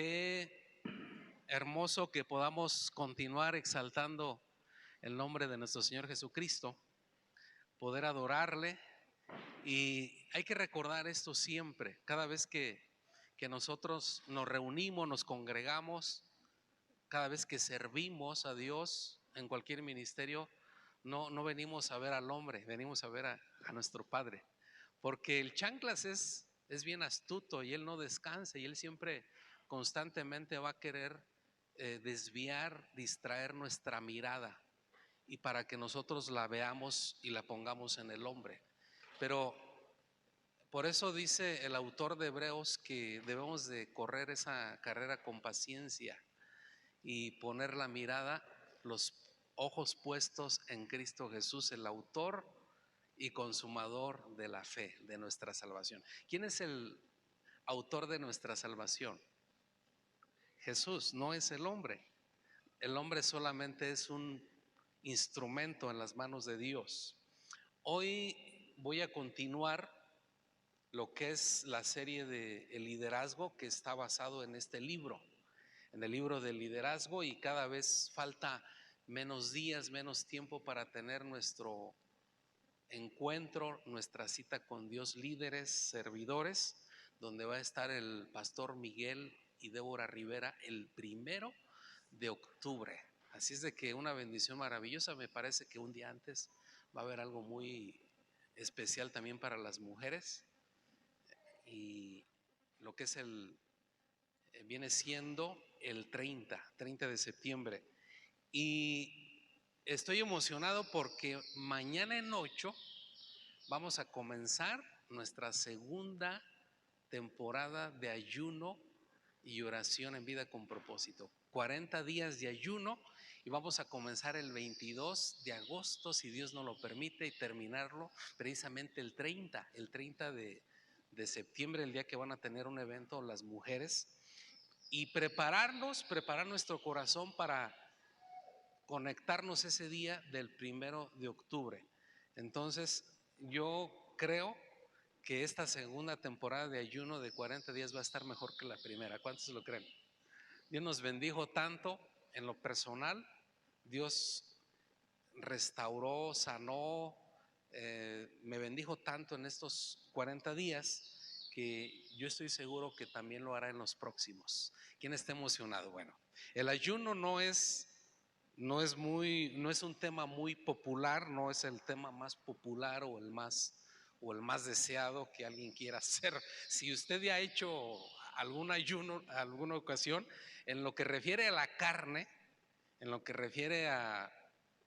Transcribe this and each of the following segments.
Qué hermoso que podamos continuar exaltando el nombre de nuestro Señor Jesucristo, poder adorarle. Y hay que recordar esto siempre, cada vez que nosotros nos reunimos, nos congregamos, cada vez que servimos a Dios en cualquier ministerio, no venimos a ver al hombre, venimos a ver a nuestro Padre. Porque el chanclas es bien astuto y él no descansa y él siempre constantemente va a querer desviar, distraer nuestra mirada y para que nosotros la veamos y la pongamos en el hombre. Pero por eso dice el autor de Hebreos que debemos de correr esa carrera con paciencia y poner la mirada, los ojos puestos en Cristo Jesús, el autor y consumador de la fe, de nuestra salvación. ¿Quién es el autor de nuestra salvación? Jesús, no es el hombre. El hombre solamente es un instrumento en las manos de Dios. Hoy voy a continuar lo que es la serie de el liderazgo que está basado en este libro, en el libro del liderazgo, y cada vez falta menos días, menos tiempo para tener nuestro encuentro, nuestra cita con Dios, líderes, servidores, donde va a estar el pastor Miguel y Débora Rivera el 1 de octubre. Así es de que una bendición maravillosa. Me parece que un día antes va a haber algo muy especial también para las mujeres, y lo que es viene siendo el 30 de septiembre. Y estoy emocionado porque mañana en 8 vamos a comenzar nuestra segunda temporada de ayuno y oración en vida con propósito. 40 días de ayuno, y vamos a comenzar el 22 de agosto, si Dios nos lo permite, y terminarlo precisamente el 30 de septiembre, el día que van a tener un evento las mujeres, y preparar nuestro corazón para conectarnos ese día del 1 de octubre. Entonces, yo creo que esta segunda temporada de ayuno de 40 días va a estar mejor que la primera. ¿Cuántos lo creen? Dios nos bendijo tanto en lo personal. Dios restauró, sanó, me bendijo tanto en estos 40 días que yo estoy seguro que también lo hará en los próximos. ¿Quién está emocionado? Bueno, el ayuno no es un tema muy popular, no es el tema más popular o el más deseado que alguien quiera hacer. Si usted ya ha hecho algún ayuno, alguna ocasión, en lo que refiere a la carne, en lo que refiere a,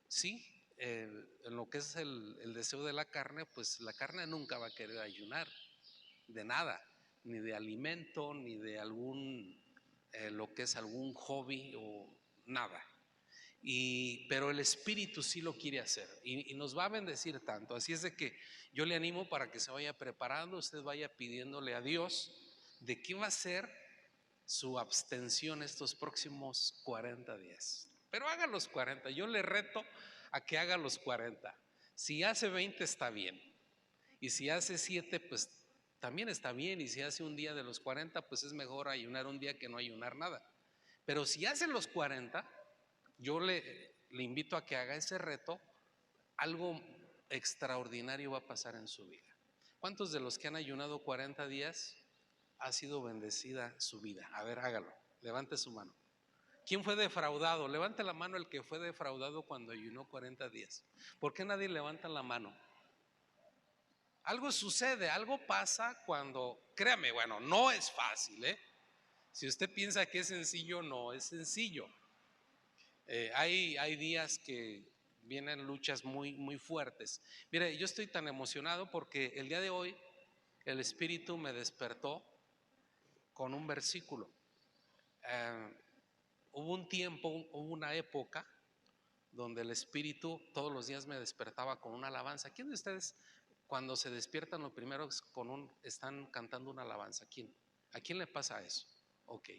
sí, en lo que es el deseo de la carne, pues la carne nunca va a querer ayunar de nada, ni de alimento, ni de lo que es algún hobby o nada. Pero el Espíritu sí lo quiere hacer y nos va a bendecir tanto. Así es de que yo le animo para que se vaya preparando, usted vaya pidiéndole a Dios de qué va a ser su abstención estos próximos 40 días. Pero haga los 40, yo le reto a que haga los 40. Si hace 20 está bien, y si hace 7 pues también está bien, y si hace un día de los 40 pues es mejor ayunar un día que no ayunar nada. Pero si hace los 40, yo le invito a que haga ese reto. Algo extraordinario va a pasar en su vida. ¿Cuántos de los que han ayunado 40 días ha sido bendecida su vida? A ver, hágalo, levante su mano. ¿Quién fue defraudado? Levante la mano el que fue defraudado cuando ayunó 40 días. ¿Por qué nadie levanta la mano? Algo sucede, algo pasa cuando, créame, bueno, no es fácil, ¿eh? Si usted piensa que es sencillo, no es sencillo. Hay días que vienen luchas muy, muy fuertes. Mire, yo estoy tan emocionado porque el día de hoy el Espíritu me despertó con un versículo. Hubo un tiempo, hubo una época donde el Espíritu todos los días me despertaba con una alabanza. ¿Quién de ustedes cuando se despiertan lo primero es están cantando una alabanza? ¿Quién? ¿A quién le pasa eso? Ok.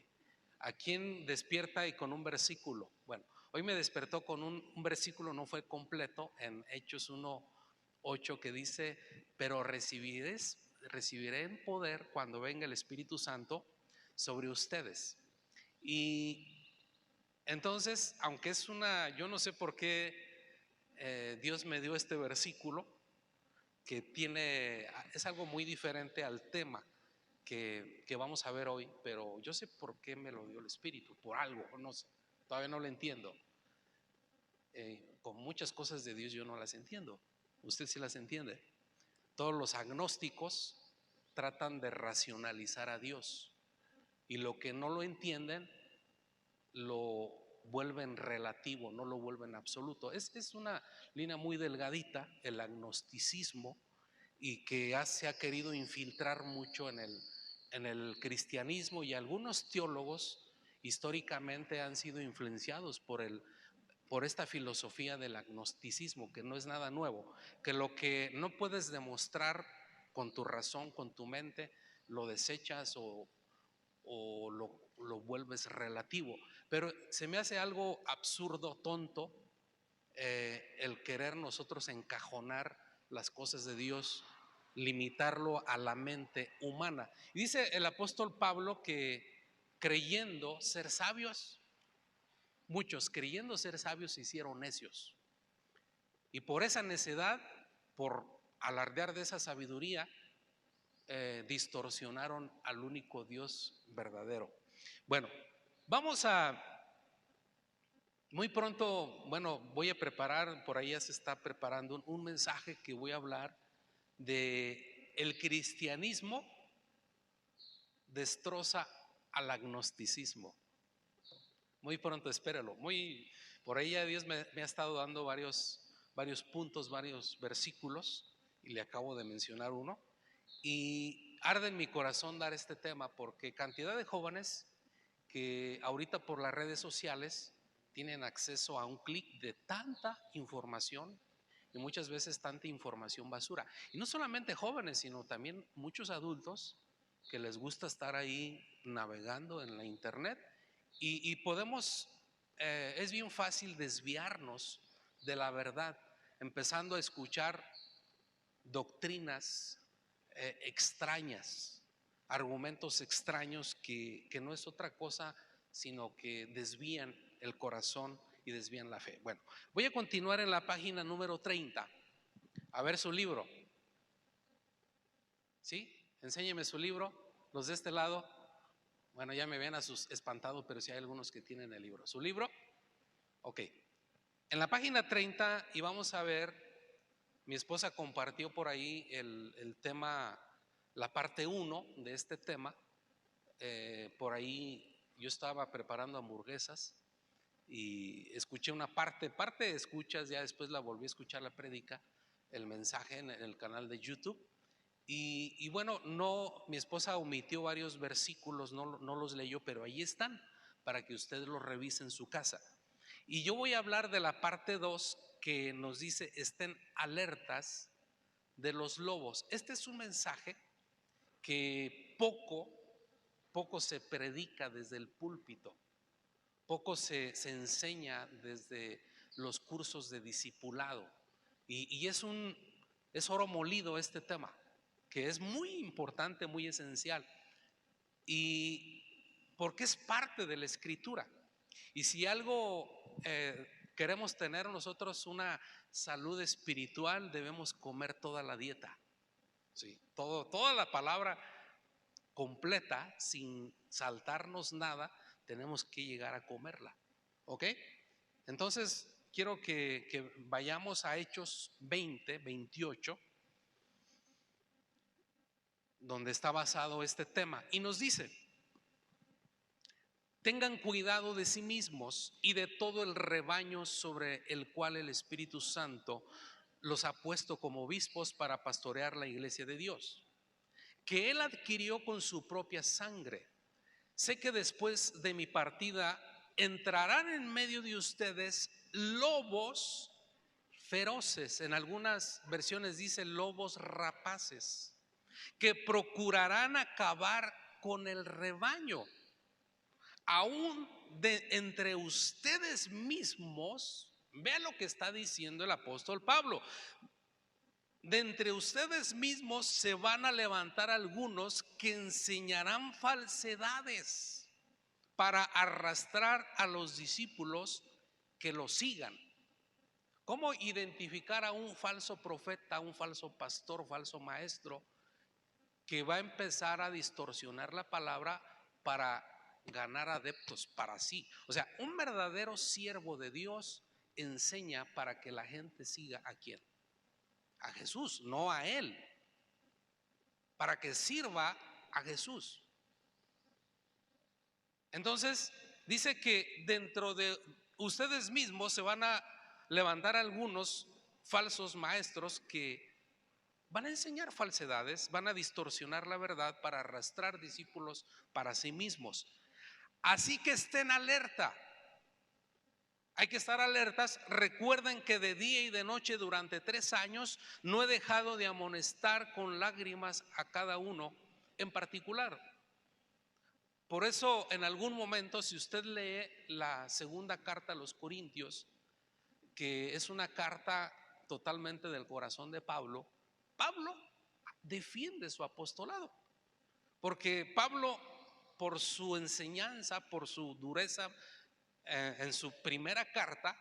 ¿A quién despierta y con un versículo? Bueno, hoy me despertó con un versículo, no fue completo, en Hechos 1:8, que dice: pero recibiré en poder cuando venga el Espíritu Santo sobre ustedes, Y entonces, aunque yo no sé por qué Dios me dio este versículo que es algo muy diferente al tema que vamos a ver hoy, pero yo sé por qué me lo dio el Espíritu, por algo, no sé, todavía no lo entiendo. Con muchas cosas de Dios yo no las entiendo, usted sí las entiende. Todos los agnósticos tratan de racionalizar a Dios y lo que no lo entienden lo vuelven relativo, no lo vuelven absoluto. Es una línea muy delgadita el agnosticismo y que se ha querido infiltrar mucho en el cristianismo, y algunos teólogos históricamente han sido influenciados por esta filosofía del agnosticismo, que no es nada nuevo, que lo que no puedes demostrar con tu razón, con tu mente, lo desechas o lo vuelves relativo. Pero se me hace algo absurdo, tonto, el querer nosotros encajonar las cosas de Dios, limitarlo a la mente humana. Y dice el apóstol Pablo que creyendo ser sabios, muchos creyendo ser sabios se hicieron necios. Y por esa necedad, por alardear de esa sabiduría, distorsionaron al único Dios verdadero. Bueno, vamos a, muy pronto, bueno, voy a preparar, por ahí ya se está preparando un mensaje que voy a hablar de el cristianismo destroza al agnosticismo. Muy pronto, espéralo. Por ahí ya Dios me ha estado dando varios puntos, varios versículos, y le acabo de mencionar uno. Y arde en mi corazón dar este tema porque cantidad de jóvenes que ahorita por las redes sociales tienen acceso a un clic de tanta información, y muchas veces tanta información basura. Y no solamente jóvenes, sino también muchos adultos que les gusta estar ahí navegando en la internet y podemos, es bien fácil desviarnos de la verdad, empezando a escuchar doctrinas extrañas, argumentos extraños que no es otra cosa sino que desvían el corazón y desvían la fe. Bueno, voy a continuar en la página número 30. A ver su libro. ¿Sí? Enséñeme su libro. Los de este lado. Bueno, ya me ven espantado, pero si hay algunos que tienen el libro. ¿Su libro? Ok. En la página 30, y vamos a ver, mi esposa compartió por ahí el tema, la parte 1 de este tema. Por ahí yo estaba preparando hamburguesas y escuché una parte de escuchas, ya después la volví a escuchar la prédica, el mensaje en el canal de YouTube. Y bueno, no, mi esposa omitió varios versículos, no los leyó, pero ahí están para que usted los revise en su casa. Y yo voy a hablar de la parte 2 que nos dice: estén alertas de los lobos. Este es un mensaje que poco se predica desde el púlpito, poco se enseña desde los cursos de discipulado. Y es oro molido este tema, que es muy importante, muy esencial, y porque es parte de la escritura. Y si algo queremos tener nosotros una salud espiritual, debemos comer toda la dieta, ¿sí? Toda la palabra completa, sin saltarnos nada, tenemos que llegar a comerla. ¿Ok? Entonces, quiero que vayamos a Hechos 20-28, donde está basado este tema. Y nos dice: tengan cuidado de sí mismos y de todo el rebaño sobre el cual el Espíritu Santo los ha puesto como obispos para pastorear la iglesia de Dios, que Él adquirió con su propia sangre. Sé que después de mi partida entrarán en medio de ustedes lobos feroces. En algunas versiones dice lobos rapaces, que procurarán acabar con el rebaño. Aún de entre ustedes mismos, vea lo que está diciendo el apóstol Pablo: de entre ustedes mismos se van a levantar algunos que enseñarán falsedades. para arrastrar a los discípulos que lo sigan. ¿Cómo identificar a un falso profeta, un falso pastor, falso maestro que va a empezar a distorsionar la palabra para ganar adeptos para sí? O sea, un verdadero siervo de Dios enseña para que la gente siga ¿a quién? A Jesús, no a él, para que sirva a Jesús. Entonces dice que dentro de ustedes mismos se van a levantar algunos falsos maestros que van a enseñar falsedades, van a distorsionar la verdad para arrastrar discípulos para sí mismos. Así que estén alerta. Hay que estar alertas. Recuerden que de día y de noche durante 3 años no he dejado de amonestar con lágrimas a cada uno en particular. Por eso en algún momento, si usted lee la segunda carta a los Corintios, que es una carta totalmente del corazón de Pablo, Pablo defiende su apostolado, porque Pablo, por su enseñanza, por su dureza en su primera carta,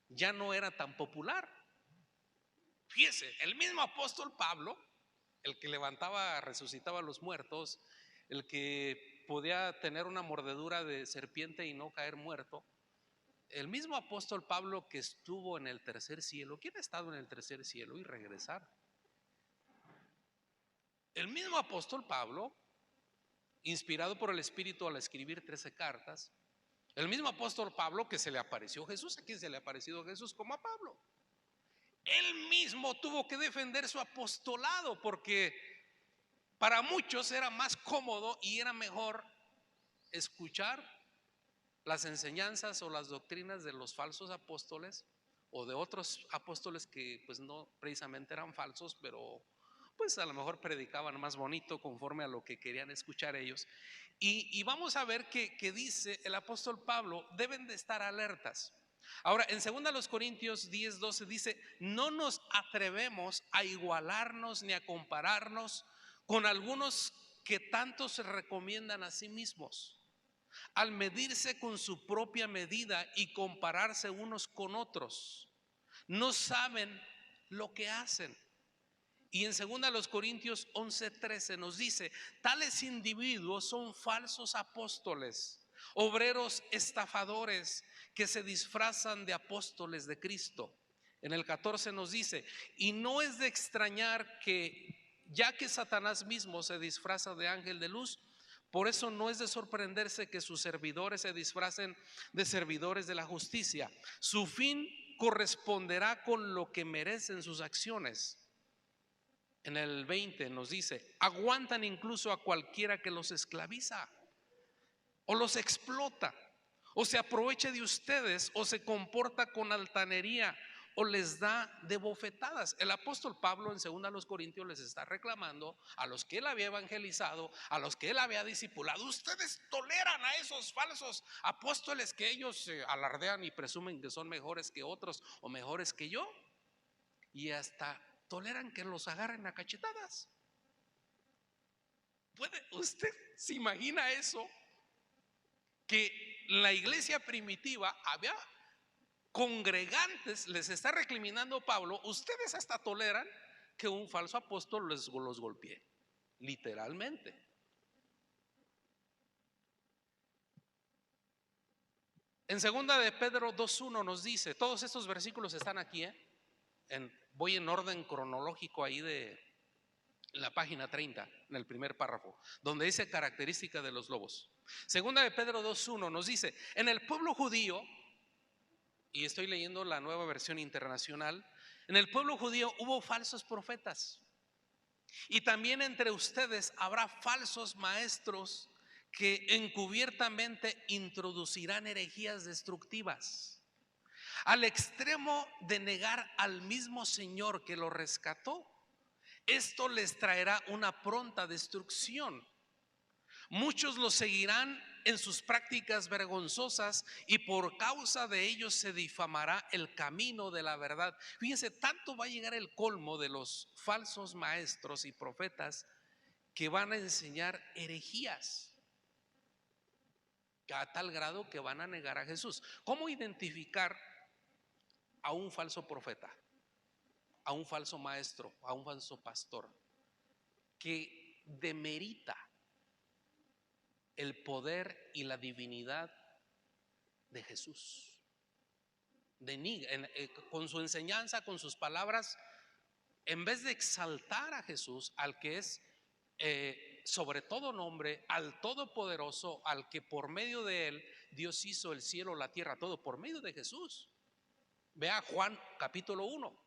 ya no era tan popular. Fíjese, el mismo apóstol Pablo, el que levantaba, resucitaba a los muertos, el que podía tener una mordedura de serpiente y no caer muerto, el mismo apóstol Pablo que estuvo en el tercer cielo. ¿Quién ha estado en el tercer cielo y regresar? El mismo apóstol Pablo, inspirado por el Espíritu al escribir 13 cartas, el mismo apóstol Pablo que se le apareció Jesús. ¿A quién se le ha aparecido Jesús? Como a Pablo. Él mismo tuvo que defender su apostolado porque para muchos era más cómodo y era mejor escuchar las enseñanzas o las doctrinas de los falsos apóstoles o de otros apóstoles que pues no precisamente eran falsos, pero pues a lo mejor predicaban más bonito conforme a lo que querían escuchar ellos. Y vamos a ver que dice el apóstol Pablo, deben de estar alertas. Ahora, en 2 Corintios 10:12 dice, no nos atrevemos a igualarnos ni a compararnos con algunos que tanto se recomiendan a sí mismos, al medirse con su propia medida y compararse unos con otros. No saben lo que hacen. Y en 2 Corintios 11:13 nos dice, tales individuos son falsos apóstoles, obreros estafadores que se disfrazan de apóstoles de Cristo. En el 14 nos dice, y no es de extrañar que ya que Satanás mismo se disfraza de ángel de luz, por eso no es de sorprenderse que sus servidores se disfracen de servidores de la justicia. Su fin corresponderá con lo que merecen sus acciones. En el 20 nos dice, aguantan incluso a cualquiera que los esclaviza o los explota o se aprovecha de ustedes o se comporta con altanería o les da de bofetadas. El apóstol Pablo en 2 Corintios les está reclamando a los que él había evangelizado, a los que él había discipulado, ustedes toleran a esos falsos apóstoles que ellos alardean y presumen que son mejores que otros o mejores que yo, y hasta toleran que los agarren a cachetadas. ¿Usted se imagina eso? Que la iglesia primitiva había congregantes, les está recriminando Pablo, ustedes hasta toleran que un falso apóstol los golpee, literalmente. En 2 de Pedro 2:1 nos dice, todos estos versículos están aquí, voy en orden cronológico ahí de la página 30, en el primer párrafo, donde dice característica de los lobos. 2 de Pedro 2:1 nos dice, en el pueblo judío, y estoy leyendo la Nueva Versión Internacional, en el pueblo judío hubo falsos profetas, y también entre ustedes habrá falsos maestros que encubiertamente introducirán herejías destructivas, al extremo de negar al mismo Señor que lo rescató. Esto les traerá una pronta destrucción. Muchos lo seguirán en sus prácticas vergonzosas y por causa de ellos se difamará el camino de la verdad. Fíjense, tanto va a llegar el colmo de los falsos maestros y profetas que van a enseñar herejías. a tal grado que van a negar a Jesús. ¿Cómo identificar a un falso profeta, a un falso maestro, a un falso pastor que demerita el poder y la divinidad de Jesús? Con su enseñanza, con sus palabras, en vez de exaltar a Jesús, al que es sobre todo nombre, al Todopoderoso, al que por medio de él Dios hizo el cielo, la tierra, todo por medio de Jesús. Vea Juan capítulo 1.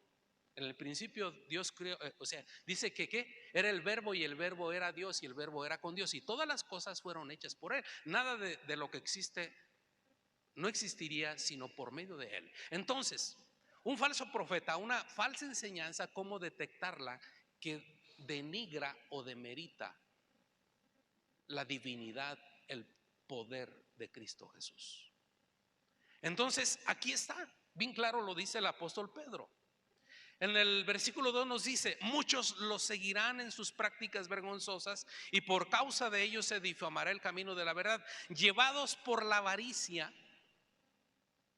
En el principio Dios creó, o sea, dice que ¿qué? Era el verbo y el verbo era Dios y el verbo era con Dios y todas las cosas fueron hechas por él. Nada de lo que existe no existiría sino por medio de él. Entonces, un falso profeta, una falsa enseñanza, ¿cómo detectarla? Que denigra o demerita la divinidad, el poder de Cristo Jesús. Entonces, aquí está, bien claro lo dice el apóstol Pedro. En el versículo 2 nos dice: muchos los seguirán en sus prácticas vergonzosas y por causa de ellos se difamará el camino de la verdad. Llevados por la avaricia,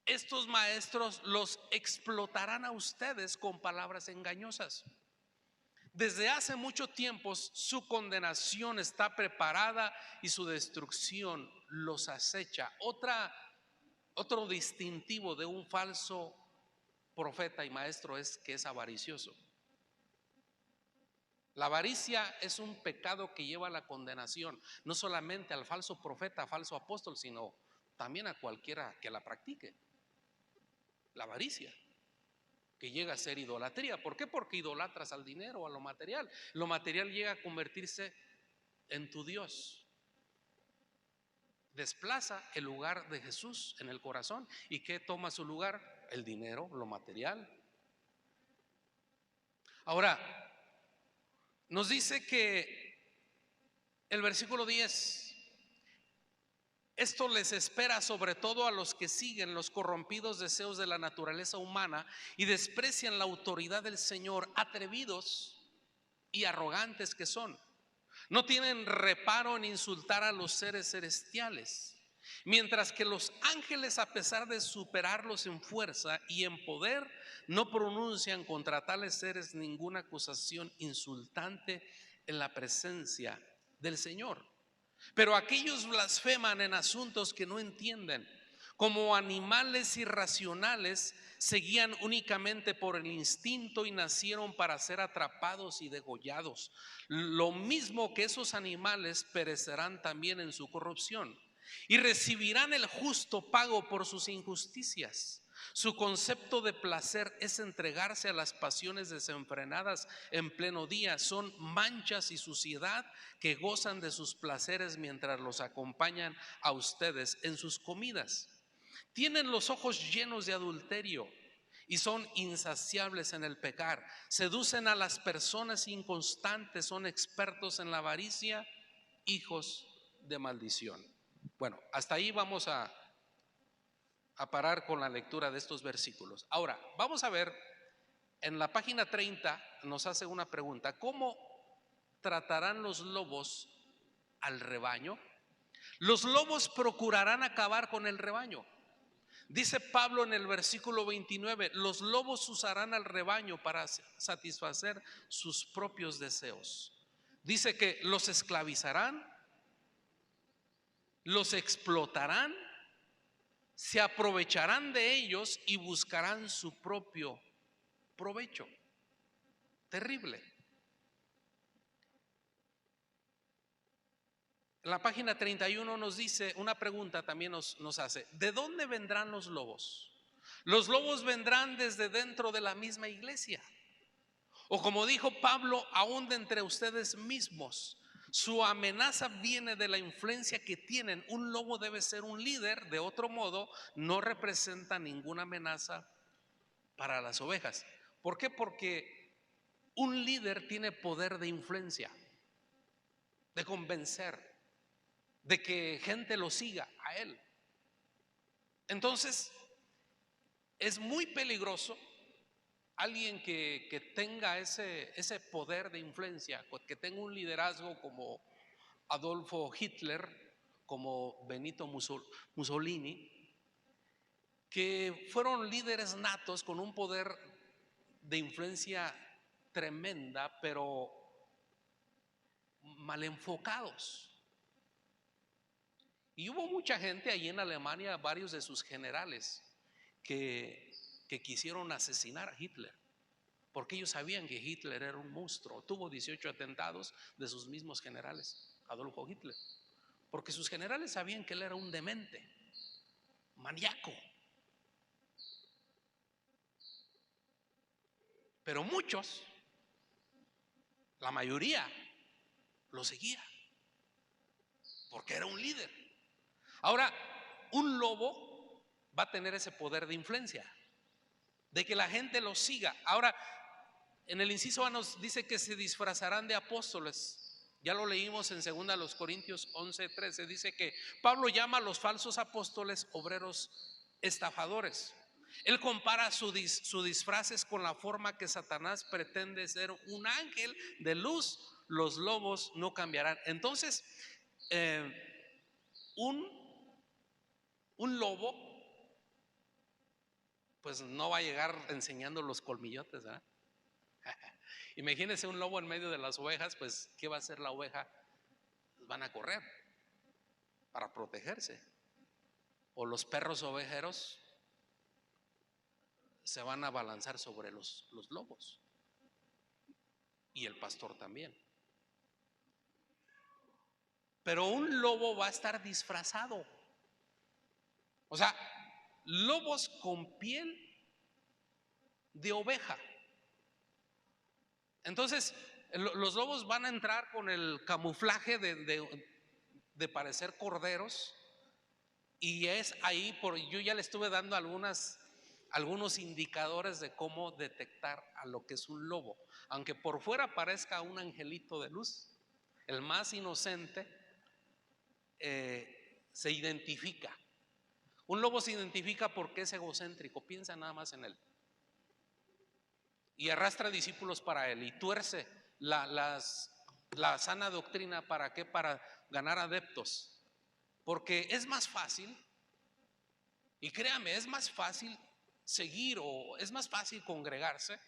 estos maestros los explotarán a ustedes con palabras engañosas. Desde hace mucho tiempo su condenación está preparada y su destrucción los acecha. Otro distintivo de un falso profeta y maestro es que es avaricioso. La avaricia es un pecado que lleva a la condenación, no solamente al falso profeta, falso apóstol, sino también a cualquiera que la practique. La avaricia, que llega a ser idolatría. ¿Por qué? Porque idolatras al dinero o a lo material. Lo material llega a convertirse en tu Dios. Desplaza el lugar de Jesús en el corazón. ¿Y qué toma su lugar? El dinero, lo material. Ahora, nos dice que el versículo 10: esto les espera sobre todo a los que siguen los corrompidos deseos de la naturaleza humana y desprecian la autoridad del Señor, atrevidos y arrogantes que son. No tienen reparo en insultar a los seres celestiales, mientras que los ángeles, a pesar de superarlos en fuerza y en poder, no pronuncian contra tales seres ninguna acusación insultante en la presencia del Señor. Pero aquellos blasfeman en asuntos que no entienden. Como animales irracionales, se guían únicamente por el instinto y nacieron para ser atrapados y degollados. Lo mismo que esos animales perecerán también en su corrupción y recibirán el justo pago por sus injusticias. Su concepto de placer es entregarse a las pasiones desenfrenadas en pleno día. Son manchas y suciedad que gozan de sus placeres mientras los acompañan a ustedes en sus comidas. Tienen los ojos llenos de adulterio y son insaciables en el pecar. Seducen a las personas inconstantes, son expertos en la avaricia, hijos de maldición. Bueno, hasta ahí vamos a parar con la lectura de estos versículos. Ahora, vamos a ver, en la página 30 nos hace una pregunta: ¿cómo tratarán los lobos al rebaño? Los lobos procurarán acabar con el rebaño. Dice Pablo en el versículo 29: los lobos usarán al rebaño para satisfacer sus propios deseos. Dice que los esclavizarán, los explotarán, se aprovecharán de ellos y buscarán su propio provecho. Terrible. En la página 31 nos dice una pregunta, también nos hace: ¿de dónde vendrán los lobos? Los lobos vendrán desde dentro de la misma iglesia, o como dijo Pablo, aún de entre ustedes mismos. Su amenaza viene de la influencia que tienen. Un lobo debe ser un líder, de otro modo no representa ninguna amenaza para las ovejas. ¿Por qué? Porque un líder tiene poder de influencia, de convencer, de que gente lo siga a él. Entonces, es muy peligroso alguien que tenga ese poder de influencia, que tenga un liderazgo como Adolfo Hitler, como Benito Mussolini, que fueron líderes natos con un poder de influencia tremenda, pero mal enfocados. Y hubo mucha gente allí en Alemania, varios de sus generales, que quisieron asesinar a Hitler, porque ellos sabían que Hitler era un monstruo. Tuvo 18 atentados de sus mismos generales, Adolfo Hitler, porque sus generales sabían que él era un demente, maníaco. Pero muchos, la mayoría, lo seguía, porque era un líder. Ahora, un lobo va a tener ese poder de influencia, de que la gente lo siga. Ahora, en el inciso A nos dice que se disfrazarán de apóstoles. Ya lo leímos en 2 Corintios 11:13. Dice que Pablo llama a los falsos apóstoles obreros estafadores. Él compara su disfraces con la forma que Satanás pretende ser un ángel de luz. Los lobos no cambiarán. Entonces, un lobo pues no va a llegar enseñando los colmillotes, ¿verdad? Imagínense un lobo en medio de las ovejas, pues ¿qué va a hacer la oveja? Pues van a correr para protegerse. O los perros ovejeros se van a balanzar sobre los lobos. Y el pastor también. Pero un lobo va a estar disfrazado. O sea, lobos con piel de oveja. Entonces, los lobos van a entrar con el camuflaje de parecer corderos. Y es ahí, yo ya le estuve dando algunos indicadores de cómo detectar a lo que es un lobo. Aunque por fuera parezca un angelito de luz, el más inocente se identifica. Un lobo se identifica porque es egocéntrico, piensa nada más en él. Y arrastra discípulos para él y tuerce la sana doctrina. ¿Para qué? Para ganar adeptos. Porque es más fácil, y créame, es más fácil seguir o es más fácil congregarse.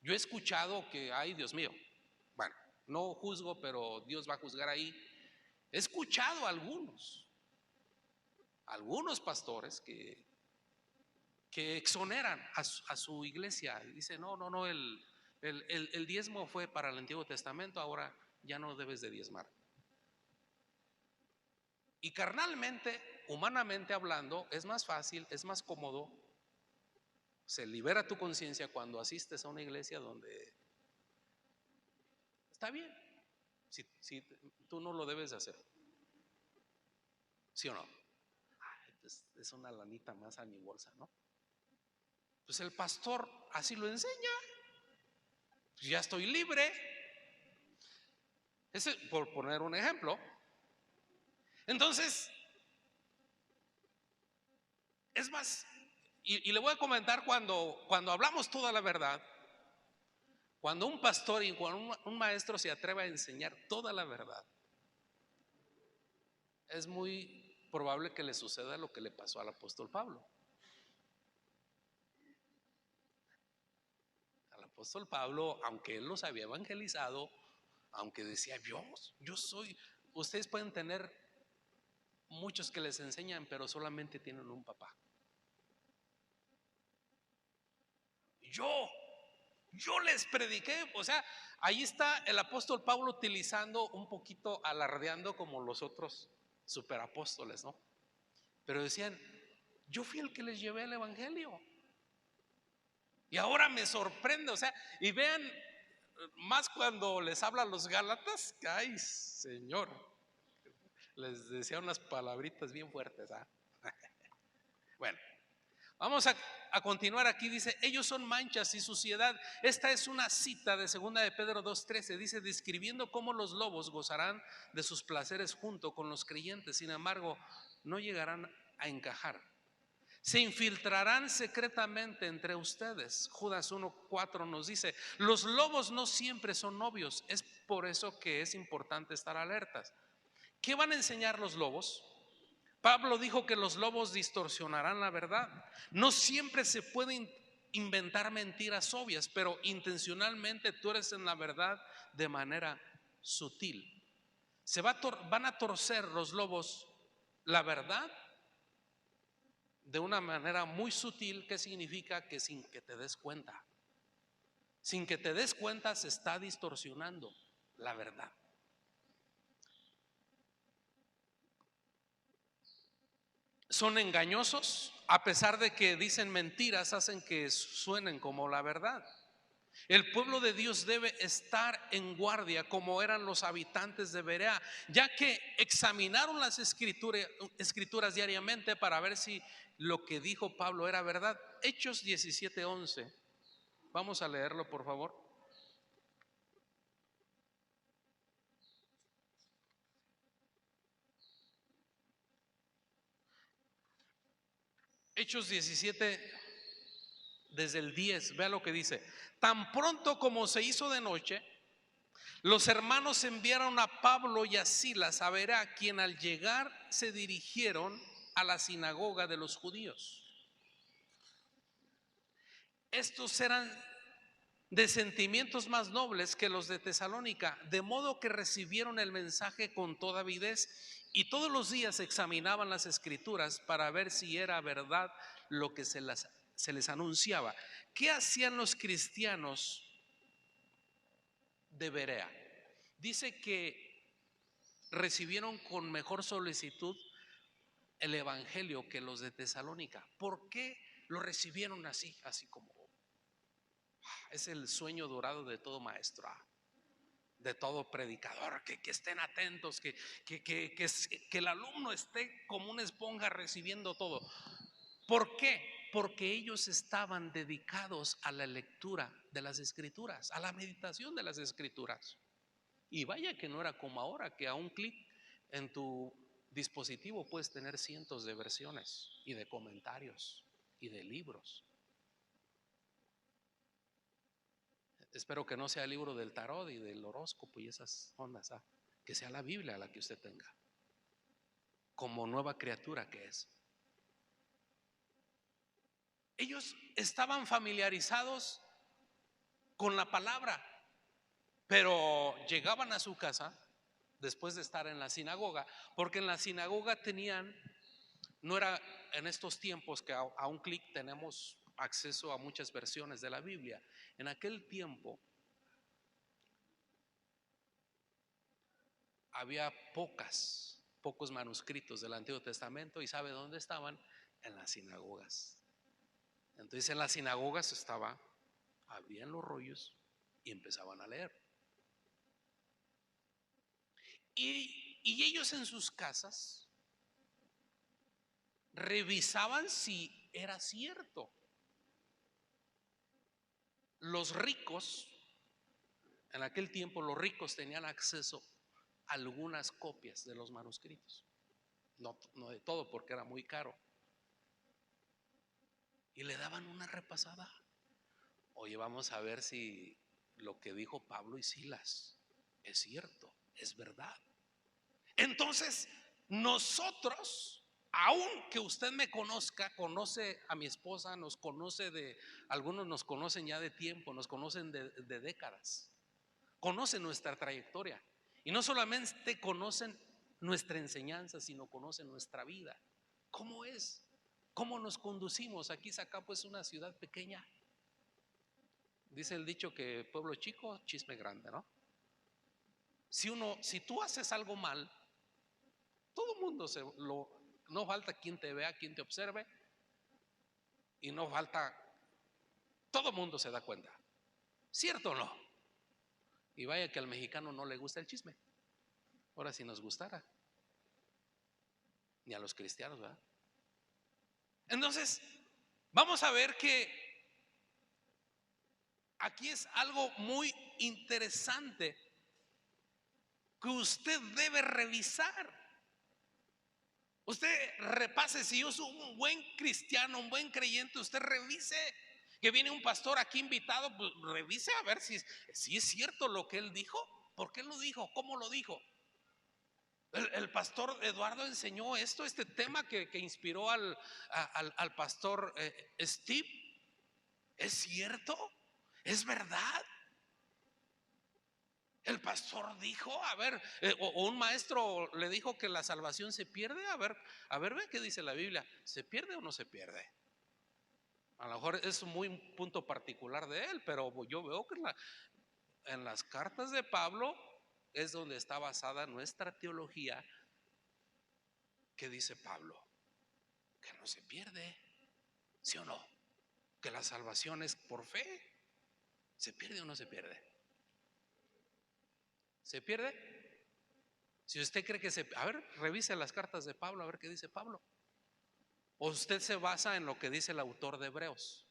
Yo he escuchado que, ay Dios mío, bueno, no juzgo, pero Dios va a juzgar ahí. He escuchado a algunos pastores que exoneran a su iglesia. Dicen, no, el diezmo fue para el Antiguo Testamento, ahora ya no debes de diezmar. Y carnalmente, humanamente hablando, es más fácil, es más cómodo, se libera tu conciencia cuando asistes a una iglesia donde está bien, si tú no lo debes de hacer, ¿sí o no? Pues es una lanita más a mi bolsa, ¿no? Pues el pastor así lo enseña, pues ya estoy libre. Ese, por poner un ejemplo. Entonces, es más, y le voy a comentar cuando hablamos toda la verdad, cuando un pastor y cuando un maestro se atreve a enseñar toda la verdad, es muy probable que le suceda lo que le pasó al apóstol Pablo. Al apóstol Pablo, aunque él los había evangelizado, aunque decía yo soy, ustedes pueden tener muchos que les enseñan, pero solamente tienen un papá. Yo les prediqué, o sea, ahí está el apóstol Pablo utilizando un poquito, alardeando como los otros superapóstoles, ¿no? Pero decían, yo fui el que les llevé el evangelio. Y ahora me sorprende, o sea, y vean, más cuando les habla a los Gálatas, que ay, Señor, les decía unas palabritas bien fuertes, ¿ah? Bueno, vamos a continuar aquí. Dice, ellos son manchas y suciedad. Esta es una cita de 2 de Pedro 2:13. Dice, describiendo cómo los lobos gozarán de sus placeres junto con los creyentes, sin embargo, no llegarán a encajar. Se infiltrarán secretamente entre ustedes. Judas 1:4 nos dice, los lobos no siempre son novios. Es por eso que es importante estar alertas. ¿Qué van a enseñar los lobos? Pablo dijo que los lobos distorsionarán la verdad. No siempre se pueden inventar mentiras obvias, pero intencionalmente tú eres en la verdad de manera sutil. Van a torcer los lobos la verdad de una manera muy sutil, que significa que sin que te des cuenta. Sin que te des cuenta se está distorsionando la verdad. Son engañosos, a pesar de que dicen mentiras, hacen que suenen como la verdad. El pueblo de Dios debe estar en guardia como eran los habitantes de Berea, ya que examinaron las escrituras diariamente para ver si lo que dijo Pablo era verdad. Hechos 17:11. Vamos a leerlo, por favor. Hechos 17, desde el 10, vea lo que dice. Tan pronto como se hizo de noche, los hermanos enviaron a Pablo y a Silas a Berea, quien al llegar se dirigieron a la sinagoga de los judíos. Estos eran de sentimientos más nobles que los de Tesalónica, de modo que recibieron el mensaje con toda avidez y todos los días examinaban las escrituras para ver si era verdad lo que se les anunciaba. ¿Qué hacían los cristianos de Berea? Dice que recibieron con mejor solicitud el evangelio que los de Tesalónica. ¿Por qué lo recibieron así? Así como es el sueño dorado de todo maestro, de todo predicador, que estén atentos, que el alumno esté como una esponja recibiendo todo. ¿Por qué? Porque ellos estaban dedicados a la lectura de las escrituras, a la meditación de las escrituras. Y vaya que no era como ahora, que a un clic en tu dispositivo puedes tener cientos de versiones y de comentarios y de libros. Espero que no sea el libro del tarot y del horóscopo y esas ondas, que sea la Biblia la que usted tenga, como nueva criatura que es. Ellos estaban familiarizados con la palabra, pero llegaban a su casa después de estar en la sinagoga, porque en la sinagoga tenían, no era en estos tiempos que a un clic tenemos acceso a muchas versiones de la Biblia. En aquel tiempo había pocos manuscritos del Antiguo Testamento, y ¿sabe dónde estaban? En las sinagogas. Entonces en las sinagogas abrían los rollos y empezaban a leer. Y ellos en sus casas revisaban si era cierto. Los ricos, en aquel tiempo los ricos tenían acceso a algunas copias de los manuscritos, no de todo porque era muy caro, y le daban una repasada. Oye, vamos a ver si lo que dijo Pablo y Silas es cierto, es verdad. Entonces nosotros, aunque usted me conozca, conoce a mi esposa, nos conoce algunos nos conocen ya de tiempo, nos conocen de décadas, conocen nuestra trayectoria, y no solamente conocen nuestra enseñanza, sino conocen nuestra vida. ¿Cómo es? ¿Cómo nos conducimos? Aquí Zacapu es una ciudad pequeña. Dice el dicho que pueblo chico, chisme grande, ¿no? Si tú haces algo mal, todo el mundo no falta quien te vea, quien te observe, y no falta, todo el mundo se da cuenta, ¿cierto o no? Y vaya que al mexicano no le gusta el chisme. Ahora si nos gustara, ni a los cristianos, ¿verdad? Entonces vamos a ver que aquí es algo muy interesante que usted debe revisar. Usted repase, si yo soy un buen cristiano, un buen creyente, usted revise que viene un pastor aquí invitado, pues revise a ver si es cierto lo que él dijo. ¿Por qué lo dijo? ¿Cómo lo dijo? El pastor Eduardo enseñó este tema que inspiró al pastor Steve. ¿Es cierto? ¿Es verdad? El pastor dijo, a ver, o un maestro le dijo que la salvación se pierde. A ver, ve qué dice la Biblia. ¿Se pierde o no se pierde? A lo mejor es muy un punto particular de él, pero yo veo que en las cartas de Pablo es donde está basada nuestra teología. ¿Qué dice Pablo? Que no se pierde, ¿sí o no? Que la salvación es por fe. ¿Se pierde o no se pierde? ¿Se pierde? Si usted cree que a ver, revise las cartas de Pablo, a ver qué dice Pablo. ¿O usted se basa en lo que dice el autor de Hebreos?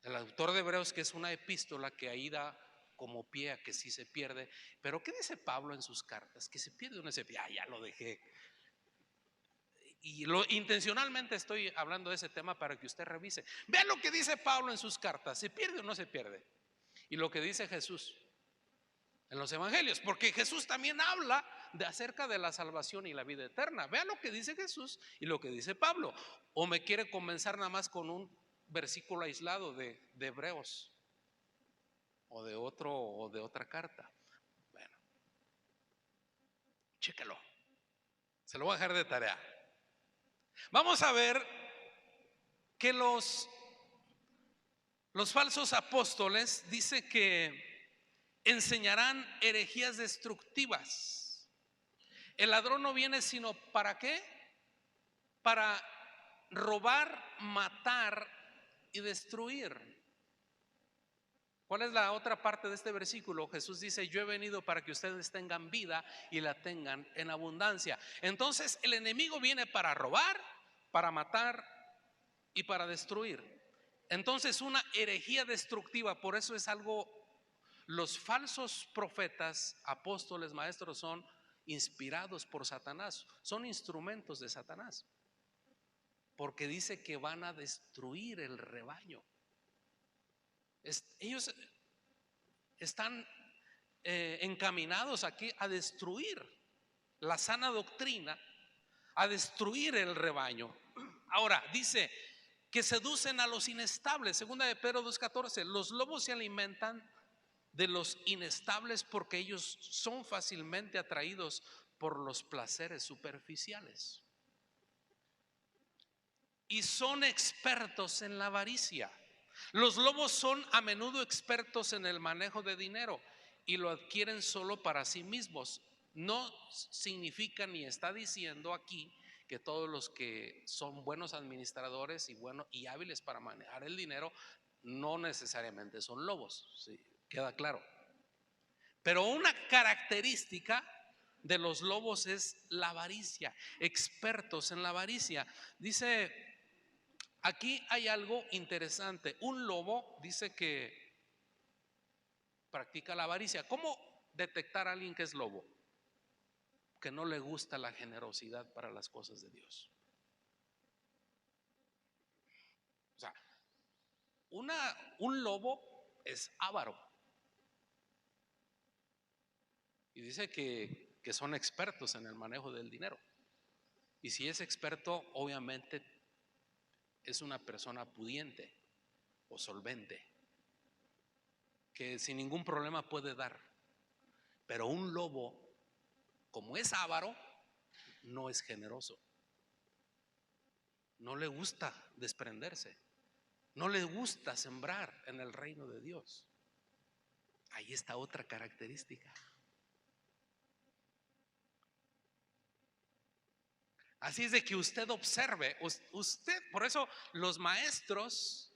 El autor de Hebreos, que es una epístola que ahí da como pie a que sí se pierde. Pero ¿qué dice Pablo en sus cartas? ¿Que se pierde o no se pierde? Ya lo dejé. Y intencionalmente estoy hablando de ese tema para que usted revise. Vea lo que dice Pablo en sus cartas. ¿Se pierde o no se pierde? Y lo que dice Jesús en los evangelios, porque Jesús también habla de acerca de la salvación y la vida eterna. Vea lo que dice Jesús y lo que dice Pablo. O me quiere comenzar nada más con un versículo aislado de Hebreos, o de otra carta. Bueno, chéquelo. Se lo voy a dejar de tarea. Vamos a ver que los falsos apóstoles dice que enseñarán herejías destructivas. El ladrón no viene sino ¿para qué? Para robar, matar y destruir. ¿Cuál es la otra parte de este versículo? Jesús dice, yo he venido para que ustedes tengan vida y la tengan en abundancia. Entonces el enemigo viene para robar, para matar y para destruir. Entonces una herejía destructiva, por eso es algo, los falsos profetas, apóstoles, maestros son inspirados por Satanás, son instrumentos de Satanás, porque dice que van a destruir el rebaño. Ellos están encaminados aquí a destruir la sana doctrina, a destruir el rebaño. Ahora dice que seducen a los inestables. Segunda de Pedro 2:14. Los lobos se alimentan de los inestables porque ellos son fácilmente atraídos por los placeres superficiales y son expertos en la avaricia. Los lobos son a menudo expertos en el manejo de dinero y lo adquieren solo para sí mismos. No significa ni está diciendo aquí que todos los que son buenos administradores y hábiles para manejar el dinero no necesariamente son lobos, ¿sí? Queda claro. Pero una característica de los lobos es la avaricia, expertos en la avaricia. Dice, aquí hay algo interesante. Un lobo dice que practica la avaricia. ¿Cómo detectar a alguien que es lobo? Que no le gusta la generosidad para las cosas de Dios. O sea, un lobo es avaro. Y dice que son expertos en el manejo del dinero. Y si es experto, obviamente es una persona pudiente o solvente, que sin ningún problema puede dar. Pero un lobo, como es avaro, no es generoso. No le gusta desprenderse. No le gusta sembrar en el reino de Dios. Ahí está otra característica. Así es de que usted observe, por eso los maestros,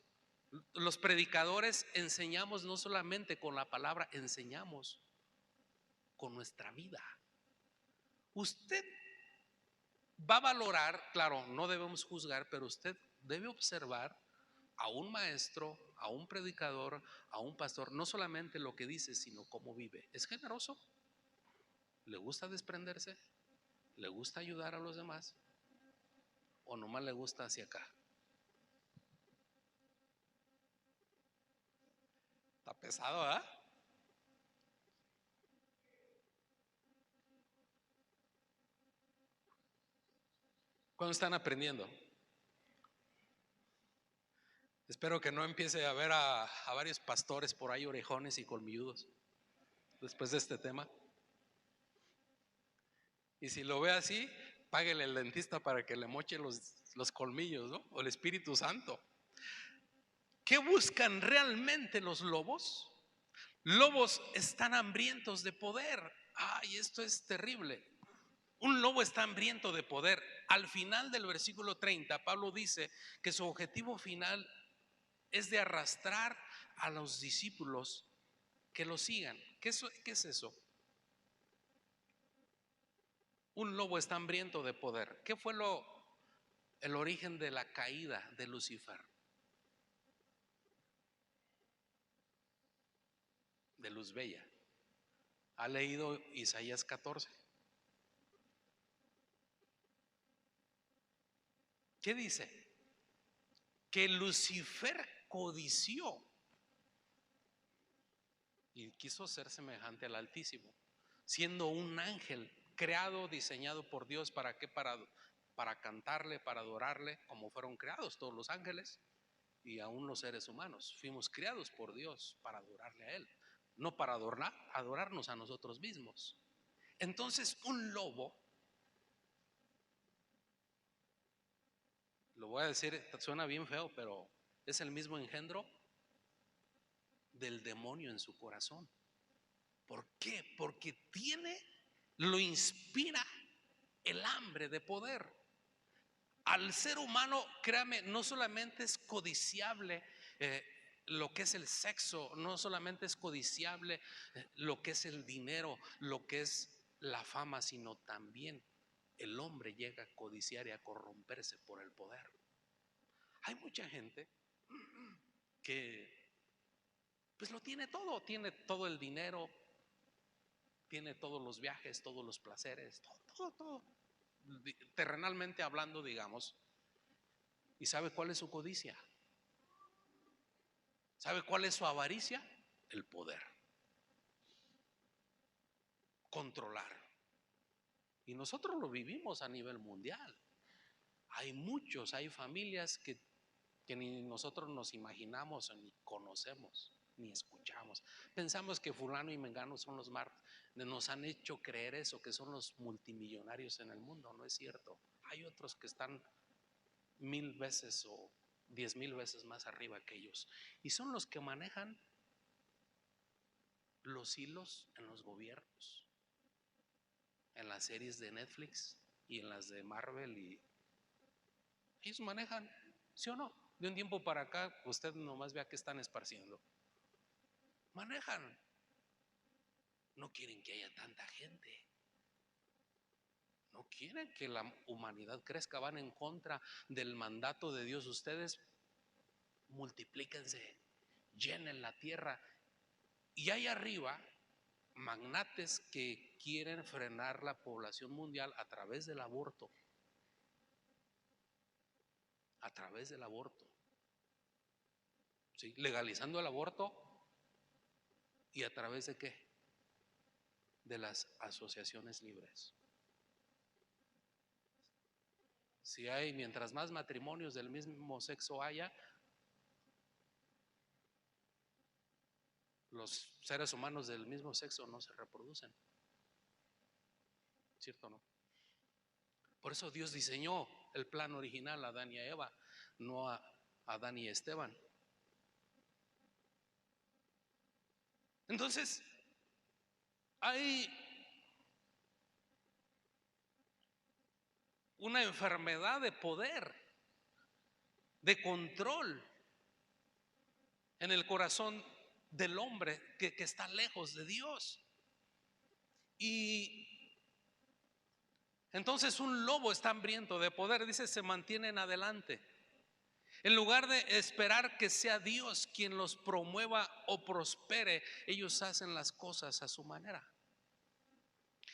los predicadores enseñamos no solamente con la palabra, enseñamos con nuestra vida. Usted va a valorar, claro, no debemos juzgar, pero usted debe observar a un maestro, a un predicador, a un pastor, no solamente lo que dice, sino cómo vive. ¿Es generoso? ¿Le gusta desprenderse? ¿Le gusta ayudar a los demás? ¿O nomás le gusta hacia acá? Está pesado, ¿ah? ¿Cuándo están aprendiendo? Espero que no empiece a ver a varios pastores por ahí orejones y colmilludos después de este tema. Y si lo ve así, páguele al dentista para que le moche los colmillos, ¿no? O el Espíritu Santo. ¿Qué buscan realmente los lobos? Lobos están hambrientos de poder. Ay, esto es terrible. Un lobo está hambriento de poder. Al final del versículo 30, Pablo dice que su objetivo final es de arrastrar a los discípulos que lo sigan. ¿Qué es eso? Un lobo está hambriento de poder. ¿Qué fue el origen de la caída de Lucifer? De luz bella. ¿Ha leído Isaías 14? ¿Qué dice? Que Lucifer codició y quiso ser semejante al Altísimo, siendo un ángel creado, diseñado por Dios. ¿Para qué? Para cantarle, para adorarle, como fueron creados todos los ángeles y aún los seres humanos. Fuimos creados por Dios para adorarle a Él, no para adorarnos a nosotros mismos. Entonces un lobo, lo voy a decir, suena bien feo, pero es el mismo engendro del demonio en su corazón. ¿Por qué? Porque lo inspira el hambre de poder. Al ser humano, créame, no solamente es codiciable lo que es el sexo, no solamente es codiciable lo que es el dinero, lo que es la fama, sino también el hombre llega a codiciar y a corromperse por el poder. Hay mucha gente que pues lo tiene todo el dinero, tiene todos los viajes, todos los placeres, todo, terrenalmente hablando, digamos. ¿Y sabe cuál es su codicia? ¿Sabe cuál es su avaricia? El poder, controlar. Y nosotros lo vivimos a nivel mundial. Hay familias que ni nosotros nos imaginamos, ni conocemos, ni escuchamos. Pensamos que fulano y mengano son los más, nos han hecho creer eso, que son los multimillonarios en el mundo. No es cierto. Hay otros que están 1000 veces o 10,000 veces más arriba que ellos, y son los que manejan los hilos en los gobiernos, en las series de Netflix y en las de Marvel, y ellos manejan, ¿sí o no? De un tiempo para acá, usted nomás vea que están esparciendo. Manejan. No quieren que haya tanta gente. No quieren que la humanidad crezca. Van en contra del mandato de Dios. Ustedes multiplíquense, llenen la tierra. Y hay arriba magnates que quieren frenar la población mundial a través del aborto. A través del aborto. ¿Sí? Legalizando el aborto. ¿Y a través de qué? De las asociaciones libres. Si hay, mientras más matrimonios del mismo sexo haya, los seres humanos del mismo sexo no se reproducen. ¿Cierto o no? Por eso Dios diseñó el plan original a Adán y a Eva, no a Adán y Esteban. Entonces, hay una enfermedad de poder, de control en el corazón del hombre que está lejos de Dios. Y entonces un lobo está hambriento de poder, dice, se mantienen adelante. En lugar de esperar que sea Dios quien los promueva o prospere, ellos hacen las cosas a su manera.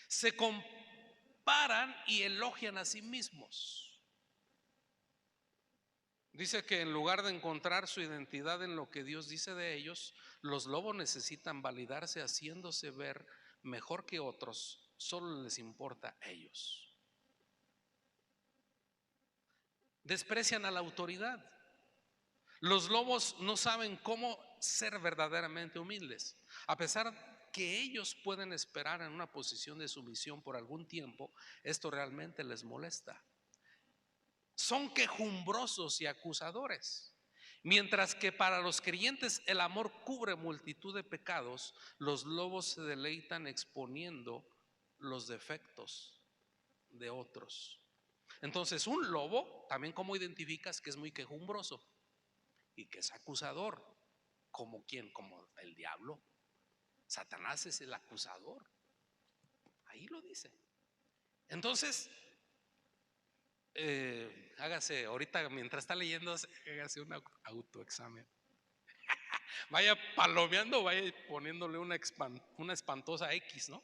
Se comparan y elogian a sí mismos. Dice que en lugar de encontrar su identidad en lo que Dios dice de ellos, los lobos necesitan validarse haciéndose ver mejor que otros. Solo les importa a ellos. desprecian a la autoridad. Los lobos no saben cómo ser verdaderamente humildes. A pesar que ellos pueden esperar en una posición de sumisión por algún tiempo, esto realmente les molesta. Son quejumbrosos y acusadores. Mientras que para los creyentes el amor cubre multitud de pecados, los lobos se deleitan exponiendo los defectos de otros. Entonces, un lobo, también como identificas que es muy quejumbroso y que es acusador. ¿Como quién? Como el diablo. Satanás es el acusador. Ahí lo dice. Entonces, hágase, ahorita mientras está leyendo, hágase un autoexamen. Vaya palomeando, vaya poniéndole una espantosa X, ¿no?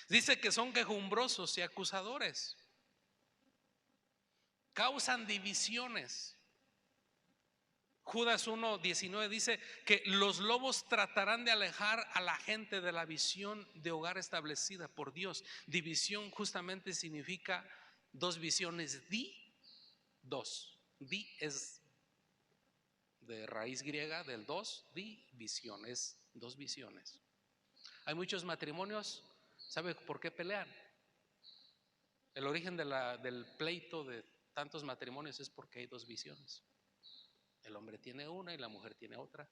Dice que son quejumbrosos y acusadores. Causan divisiones. Judas 1:19 dice que los lobos tratarán de alejar a la gente de la visión de hogar establecida por Dios. División justamente significa dos visiones. Dos. Di es de raíz griega del dos. División es dos visiones. Hay muchos matrimonios, ¿sabe por qué pelean? El origen del pleito de tantos matrimonios es porque hay dos visiones. El hombre tiene una y la mujer tiene otra.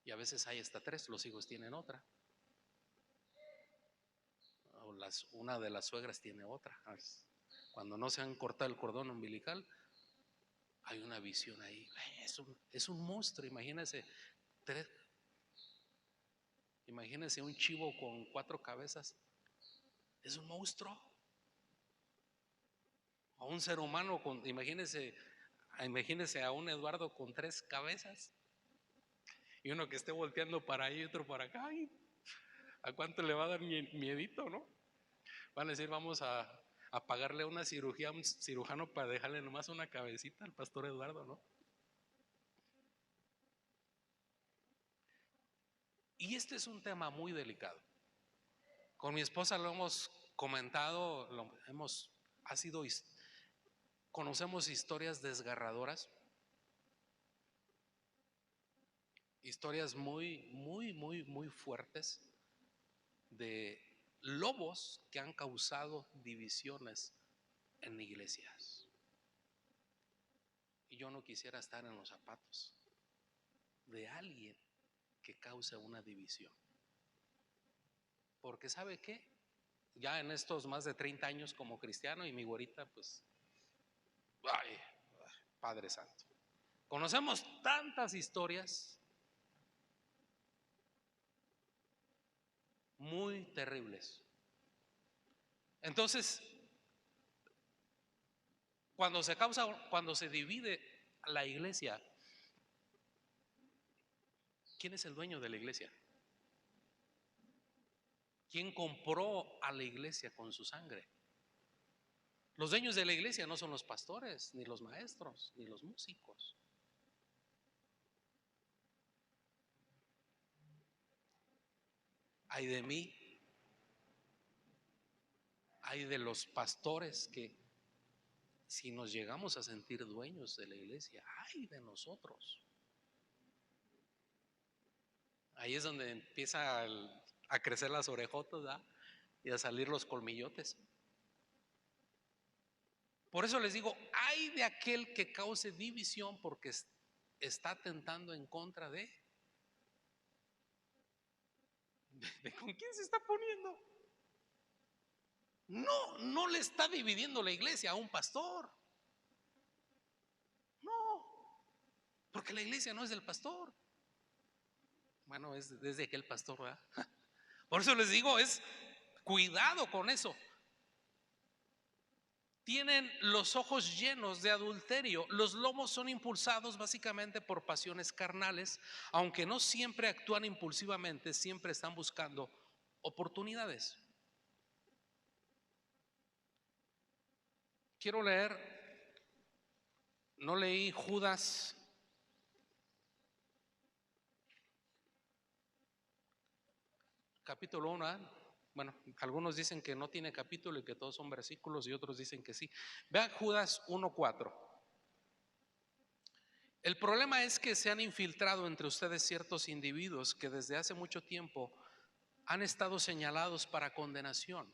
Y a veces hay hasta tres, los hijos tienen otra. O una de las suegras tiene otra. Cuando no se han cortado el cordón umbilical, hay una visión ahí. Es un monstruo, imagínense. Imagínense un chivo con 4 cabezas. Es un monstruo. A un ser humano imagínense a un Eduardo con 3 cabezas. Y uno que esté volteando para ahí y otro para acá. Ay, ¿a cuánto le va a dar miedito, no? Van a decir, vamos a pagarle una cirugía a un cirujano para dejarle nomás una cabecita al pastor Eduardo, ¿no? Y este es un tema muy delicado. Con mi esposa lo hemos comentado, conocemos historias desgarradoras, historias muy, muy, muy, muy fuertes de lobos que han causado divisiones en iglesias. Y yo no quisiera estar en los zapatos de alguien que cause una división. Porque ¿sabe qué? Ya en estos más de 30 años como cristiano y mi güerita, pues, ay, Padre Santo. Conocemos tantas historias muy terribles. Entonces, cuando se divide la iglesia, ¿quién es el dueño de la iglesia? ¿Quién compró a la iglesia con su sangre? Los dueños de la iglesia no son los pastores, ni los maestros, ni los músicos. Ay de mí, ay de los pastores que si nos llegamos a sentir dueños de la iglesia, ay de nosotros. Ahí es donde empieza a crecer las orejotas, ¿verdad? Y a salir los colmillotes. Por eso les digo, ay de aquel que cause división porque está atentando en contra de ¿con quién se está poniendo? No le está dividiendo la iglesia a un pastor. No, porque la iglesia no es del pastor. Bueno, es desde aquel pastor, ¿verdad? Por eso les digo, cuidado con eso. Tienen los ojos llenos de adulterio. Los lobos son impulsados básicamente por pasiones carnales, aunque no siempre actúan impulsivamente, siempre están buscando oportunidades. Quiero leer, no leí Judas capítulo 1, Bueno, algunos dicen que no tiene capítulo y que todos son versículos y otros dicen que sí. Vean Judas 1:4. El problema es que se han infiltrado entre ustedes ciertos individuos que desde hace mucho tiempo han estado señalados para condenación.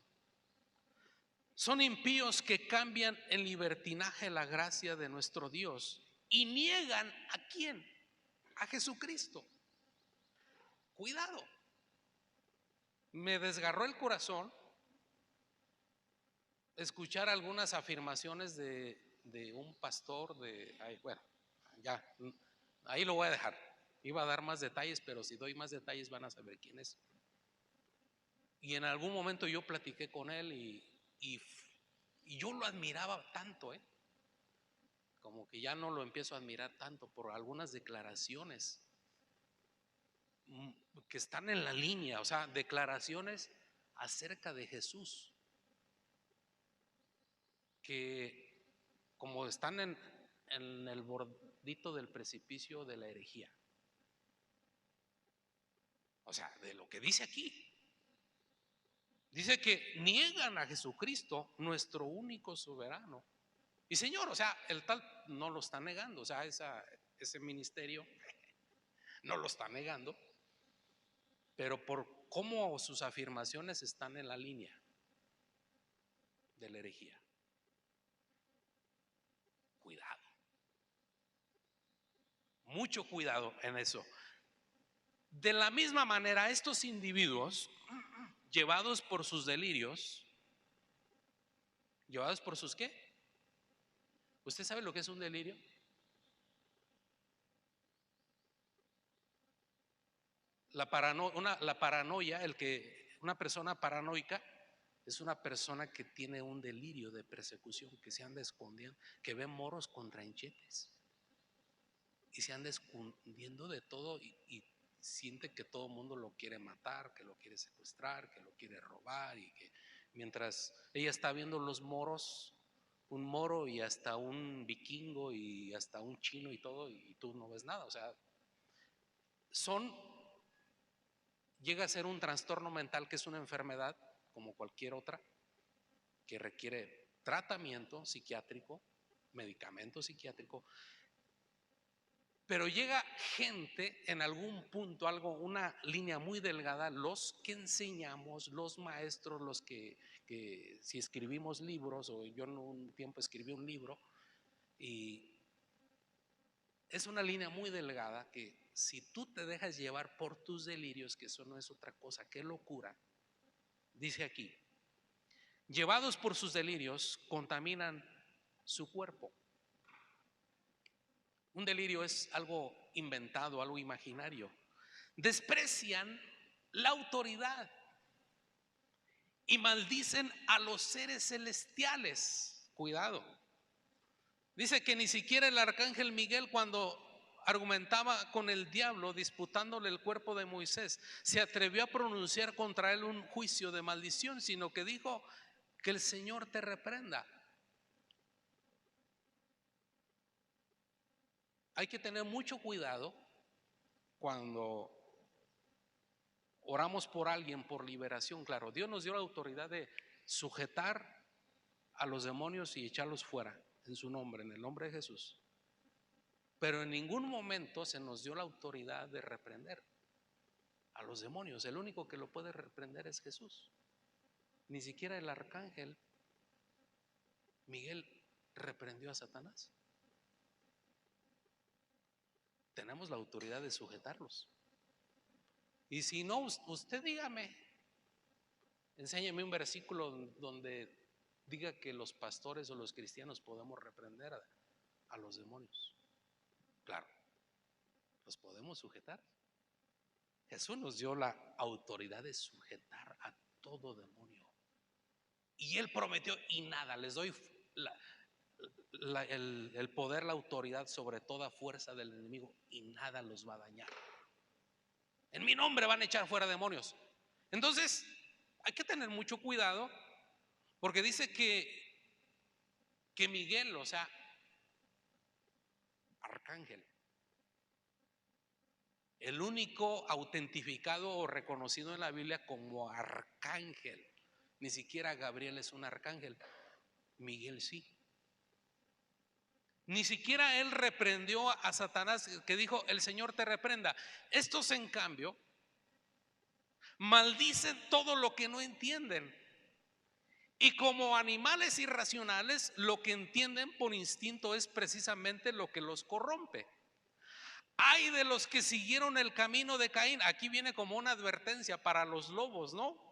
Son impíos que cambian en libertinaje la gracia de nuestro Dios y niegan ¿a quién? A Jesucristo. Cuidado. Me desgarró el corazón escuchar algunas afirmaciones de un pastor bueno, ya, ahí lo voy a dejar. Iba a dar más detalles, pero si doy más detalles van a saber quién es. Y en algún momento yo platiqué con él y yo lo admiraba tanto, como que ya no lo empiezo a admirar tanto por algunas declaraciones que están en la línea, o sea, declaraciones acerca de Jesús, que como están en el bordito del precipicio de la herejía. O sea, de lo que dice aquí. Dice que niegan a Jesucristo, nuestro único soberano y Señor. O sea, el tal no lo está negando, o sea, ese ministerio no lo está negando, pero por cómo sus afirmaciones están en la línea de la herejía. Cuidado, mucho cuidado en eso. De la misma manera, estos individuos, llevados por sus delirios, ¿llevados por sus qué? ¿Usted sabe lo que es un delirio? La paranoia, una persona paranoica es una persona que tiene un delirio de persecución, que se anda escondiendo, que ve moros con tranchetes y se anda escondiendo de todo y siente que todo el mundo lo quiere matar, que lo quiere secuestrar, que lo quiere robar, y que mientras ella está viendo los moros, un moro y hasta un vikingo y hasta un chino y todo, y tú no ves nada. O sea, llega a ser un trastorno mental, que es una enfermedad como cualquier otra, que requiere tratamiento psiquiátrico, medicamento psiquiátrico. Pero llega gente en algún punto, una línea muy delgada, los que enseñamos, los maestros, los que si escribimos libros, o yo en un tiempo escribí un libro, y es una línea muy delgada que si tú te dejas llevar por tus delirios, que eso no es otra cosa que locura, dice aquí, llevados por sus delirios, contaminan su cuerpo. Un delirio es algo inventado, algo imaginario. Desprecian la autoridad y maldicen a los seres celestiales. Cuidado. Dice que ni siquiera el arcángel Miguel, cuando argumentaba con el diablo disputándole el cuerpo de Moisés, se atrevió a pronunciar contra él un juicio de maldición, sino que dijo que el Señor te reprenda. Hay que tener mucho cuidado cuando oramos por alguien por liberación. Claro, Dios nos dio la autoridad de sujetar a los demonios y echarlos fuera en su nombre, en el nombre de Jesús. Pero en ningún momento se nos dio la autoridad de reprender a los demonios. El único que lo puede reprender es Jesús. Ni siquiera el arcángel Miguel reprendió a Satanás. Tenemos la autoridad de sujetarlos. Y si no, usted dígame, enséñeme un versículo donde diga que los pastores o los cristianos podemos reprender a los demonios. Claro, los podemos sujetar. Jesús nos dio la autoridad de sujetar a todo demonio. Y Él prometió, y nada, les doy el poder, la autoridad sobre toda fuerza del enemigo, y nada los va a dañar. En mi nombre van a echar fuera demonios. Entonces, hay que tener mucho cuidado, porque dice que Miguel, o sea, arcángel, el único autentificado o reconocido en la Biblia como arcángel. Ni siquiera Gabriel es un arcángel, Miguel sí. Ni siquiera él reprendió a Satanás, que dijo: el Señor te reprenda. Estos, en cambio, maldicen todo lo que no entienden. Y como animales irracionales, lo que entienden por instinto es precisamente lo que los corrompe. Hay de los que siguieron el camino de Caín. Aquí viene como una advertencia para los lobos, ¿no?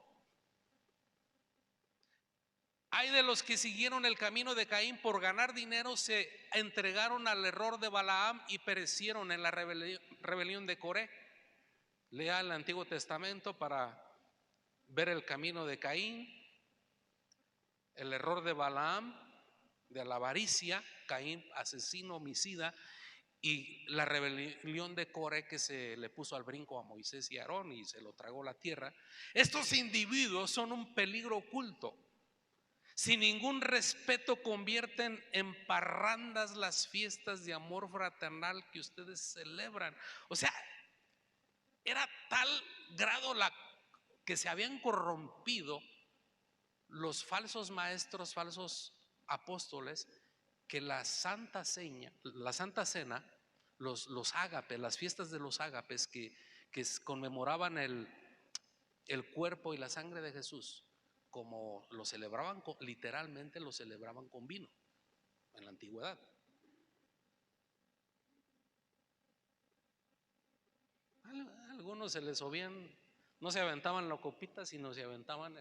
Hay de los que siguieron el camino de Caín, por ganar dinero se entregaron al error de Balaam y perecieron en la rebelión de Coré. Lea el Antiguo Testamento para ver el camino de Caín, el error de Balaam, de la avaricia, Caín asesino, homicida, y la rebelión de Coré, que se le puso al brinco a Moisés y Aarón y se lo tragó la tierra. Estos individuos son un peligro oculto. Sin ningún respeto convierten en parrandas las fiestas de amor fraternal que ustedes celebran. O sea, era tal grado que se habían corrompido los falsos maestros, falsos apóstoles, que la Santa Cena, los ágapes, las fiestas de los ágapes que conmemoraban el cuerpo y la sangre de Jesús, como lo celebraban, literalmente lo celebraban con vino en la antigüedad. Algunos se les obían, no se aventaban la copita, sino se aventaban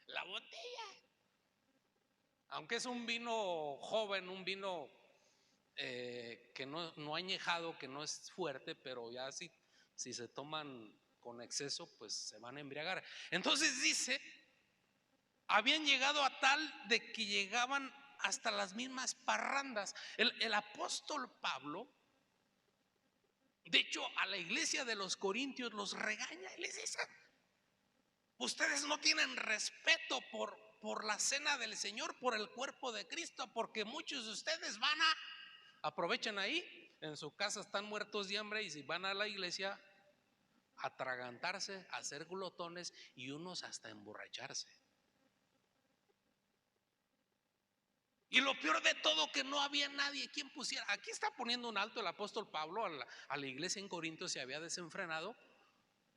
la botella. Aunque es un vino joven, un vino que no añejado, que no es fuerte, pero ya si se toman con exceso, pues se van a embriagar. Entonces dice, habían llegado a tal de que llegaban hasta las mismas parrandas. El apóstol Pablo, de hecho, a la iglesia de los Corintios los regaña y les dice: ustedes no tienen respeto por la cena del Señor, por el cuerpo de Cristo, porque muchos de ustedes aprovechan ahí, en su casa están muertos de hambre, y si van a la iglesia a atragantarse, a ser glotones y unos hasta emborracharse. Y lo peor de todo, que no había nadie quien pusiera. Aquí está poniendo un alto el apóstol Pablo a la iglesia en Corinto. Se había desenfrenado,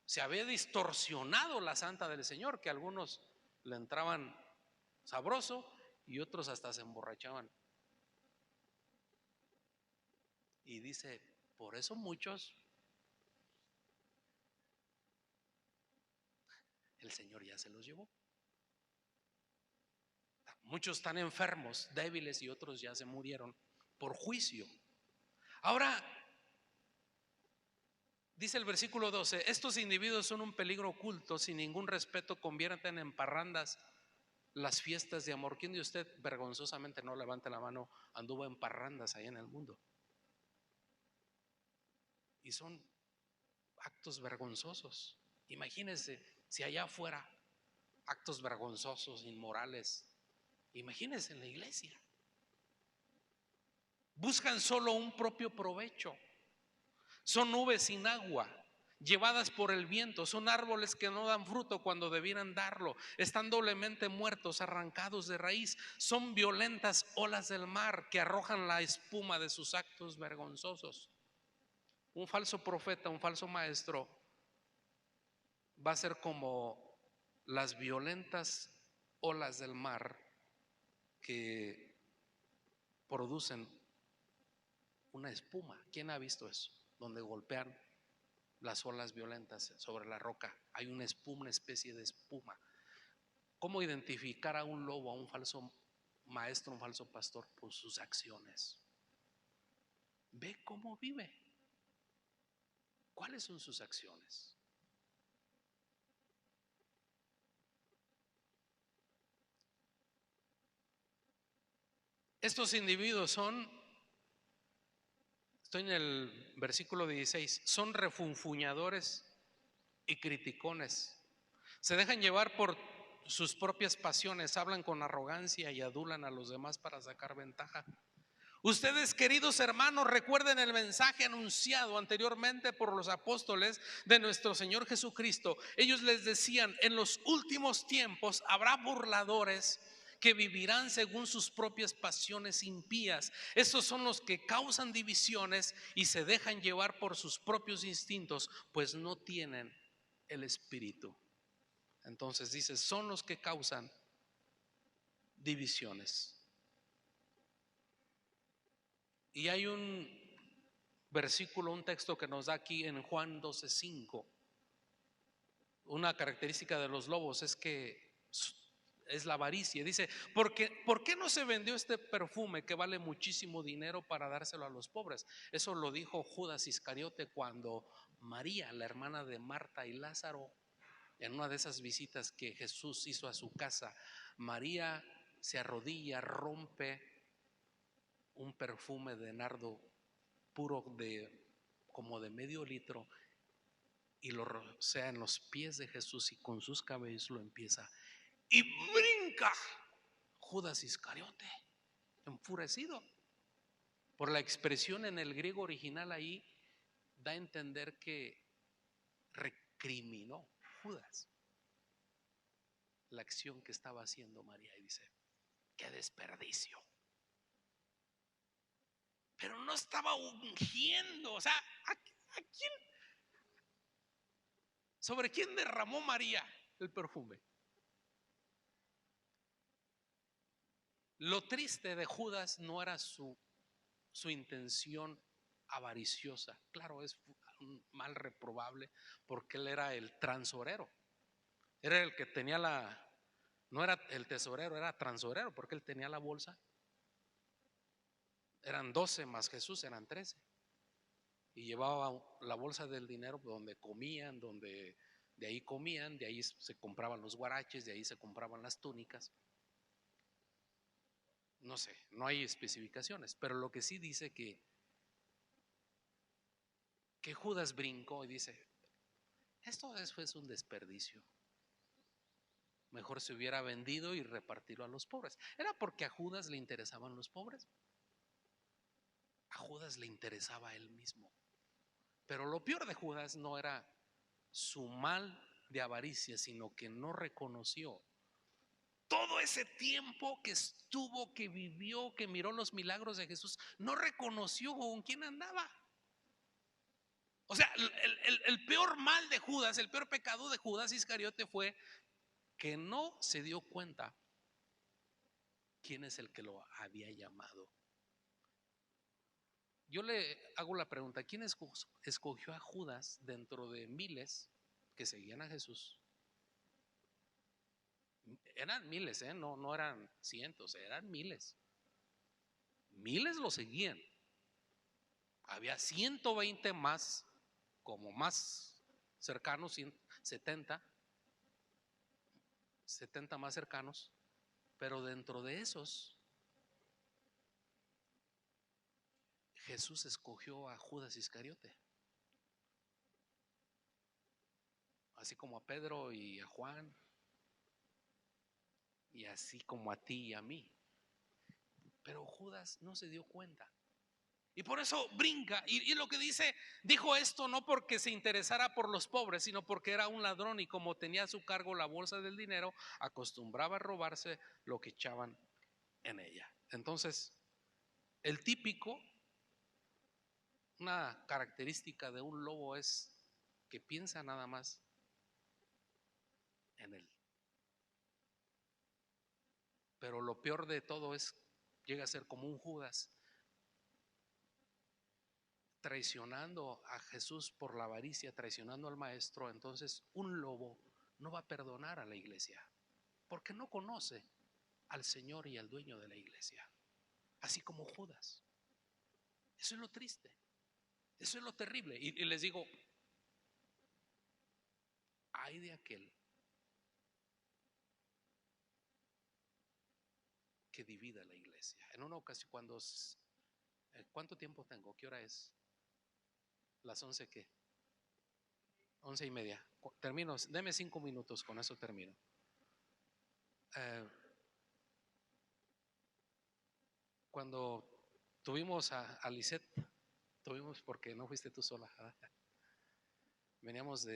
se había distorsionado la santa del Señor, que algunos le entraban sabroso y otros hasta se emborrachaban. Y dice: por eso muchos, el Señor ya se los llevó. Muchos están enfermos, débiles, y otros ya se murieron por juicio. Ahora, dice el versículo 12: estos individuos son un peligro oculto, sin ningún respeto convierten en parrandas las fiestas de amor. ¿Quién de usted, vergonzosamente, no levante la mano, anduvo en parrandas ahí en el mundo? Y son actos vergonzosos. Imagínense si allá afuera actos vergonzosos, inmorales. Imagínense en la iglesia. Buscan solo un propio provecho. Son nubes sin agua, llevadas por el viento. Son árboles que no dan fruto cuando debieran darlo. Están doblemente muertos, arrancados de raíz. Son violentas olas del mar que arrojan la espuma de sus actos vergonzosos. Un falso profeta, un falso maestro, va a ser como las violentas olas del mar que producen una espuma. ¿Quién ha visto eso? Donde golpean las olas violentas sobre la roca, hay una espuma, una especie de espuma. ¿Cómo identificar a un lobo, a un falso maestro, un falso pastor? Por sus acciones. Ve cómo vive. ¿Cuáles son sus acciones? Estos individuos estoy en el versículo 16, son refunfuñadores y criticones. Se dejan llevar por sus propias pasiones, hablan con arrogancia y adulan a los demás para sacar ventaja. Ustedes, queridos hermanos, recuerden el mensaje anunciado anteriormente por los apóstoles de nuestro Señor Jesucristo. Ellos les decían: en los últimos tiempos habrá burladores que vivirán según sus propias pasiones impías. Estos son los que causan divisiones y se dejan llevar por sus propios instintos, pues no tienen el Espíritu. Entonces dice, son los que causan divisiones. Y hay un versículo, un texto que nos da aquí en Juan 12:5. Una característica de los lobos es que es la avaricia. Dice: ¿por qué no se vendió este perfume que vale muchísimo dinero para dárselo a los pobres? Eso lo dijo Judas Iscariote cuando María, la hermana de Marta y Lázaro, en una de esas visitas que Jesús hizo a su casa, María se arrodilla, rompe un perfume de nardo puro como de medio litro, y lo rocea en los pies de Jesús, y con sus cabellos lo empieza, y brinca Judas Iscariote, enfurecido. Por la expresión en el griego original ahí, da a entender que recriminó Judas la acción que estaba haciendo María, y dice: qué desperdicio. Pero no estaba ungiendo, o sea, ¿a quién? ¿Sobre quién derramó María el perfume? Lo triste de Judas no era su intención avariciosa. Claro, es un mal reprobable, porque él era el transorero. Era el que tenía no era el tesorero, era transorero, porque él tenía la bolsa. Eran 12 más Jesús, eran 13. Y llevaba la bolsa del dinero donde comían, de ahí comían, de ahí se compraban los guaraches, de ahí se compraban las túnicas. No sé, no hay especificaciones, pero lo que sí dice que Judas brincó y dice: esto es un desperdicio. Mejor se hubiera vendido y repartirlo a los pobres. ¿Era porque a Judas le interesaban los pobres? A Judas le interesaba a él mismo. Pero lo peor de Judas no era su mal de avaricia, sino que no reconoció todo ese tiempo que estuvo, que vivió, que miró los milagros de Jesús. No reconoció con quién andaba. O sea, el peor mal de Judas, el peor pecado de Judas Iscariote fue que no se dio cuenta quién es el que lo había llamado. Yo le hago la pregunta: ¿quién escogió a Judas dentro de miles que seguían a Jesús? Eran miles, no eran cientos, eran miles. Miles lo seguían. Había 120 más, como más cercanos, 70 más cercanos. Pero dentro de esos, Jesús escogió a Judas Iscariote, así como a Pedro y a Juan, y así como a ti y a mí. Pero Judas no se dio cuenta, y por eso brinca. Y lo que dijo esto no porque se interesara por los pobres, sino porque era un ladrón, y como tenía a su cargo la bolsa del dinero, acostumbraba a robarse lo que echaban en ella. Entonces, el típico, una característica de un lobo es que piensa nada más en él. Pero lo peor de todo es, llega a ser como un Judas, traicionando a Jesús por la avaricia, traicionando al maestro. Entonces un lobo no va a perdonar a la iglesia, porque no conoce al Señor y al dueño de la iglesia, así como Judas. Eso es lo triste, eso es lo terrible. Y les digo, ay de aquel que divida la iglesia. En una ocasión, ¿cuánto tiempo tengo? ¿Qué hora es? Las 11, ¿qué? 11:30. Termino, deme 5 minutos, con eso termino. Cuando Tuvimos a Lisette, tuvimos porque no fuiste tú sola. Veníamos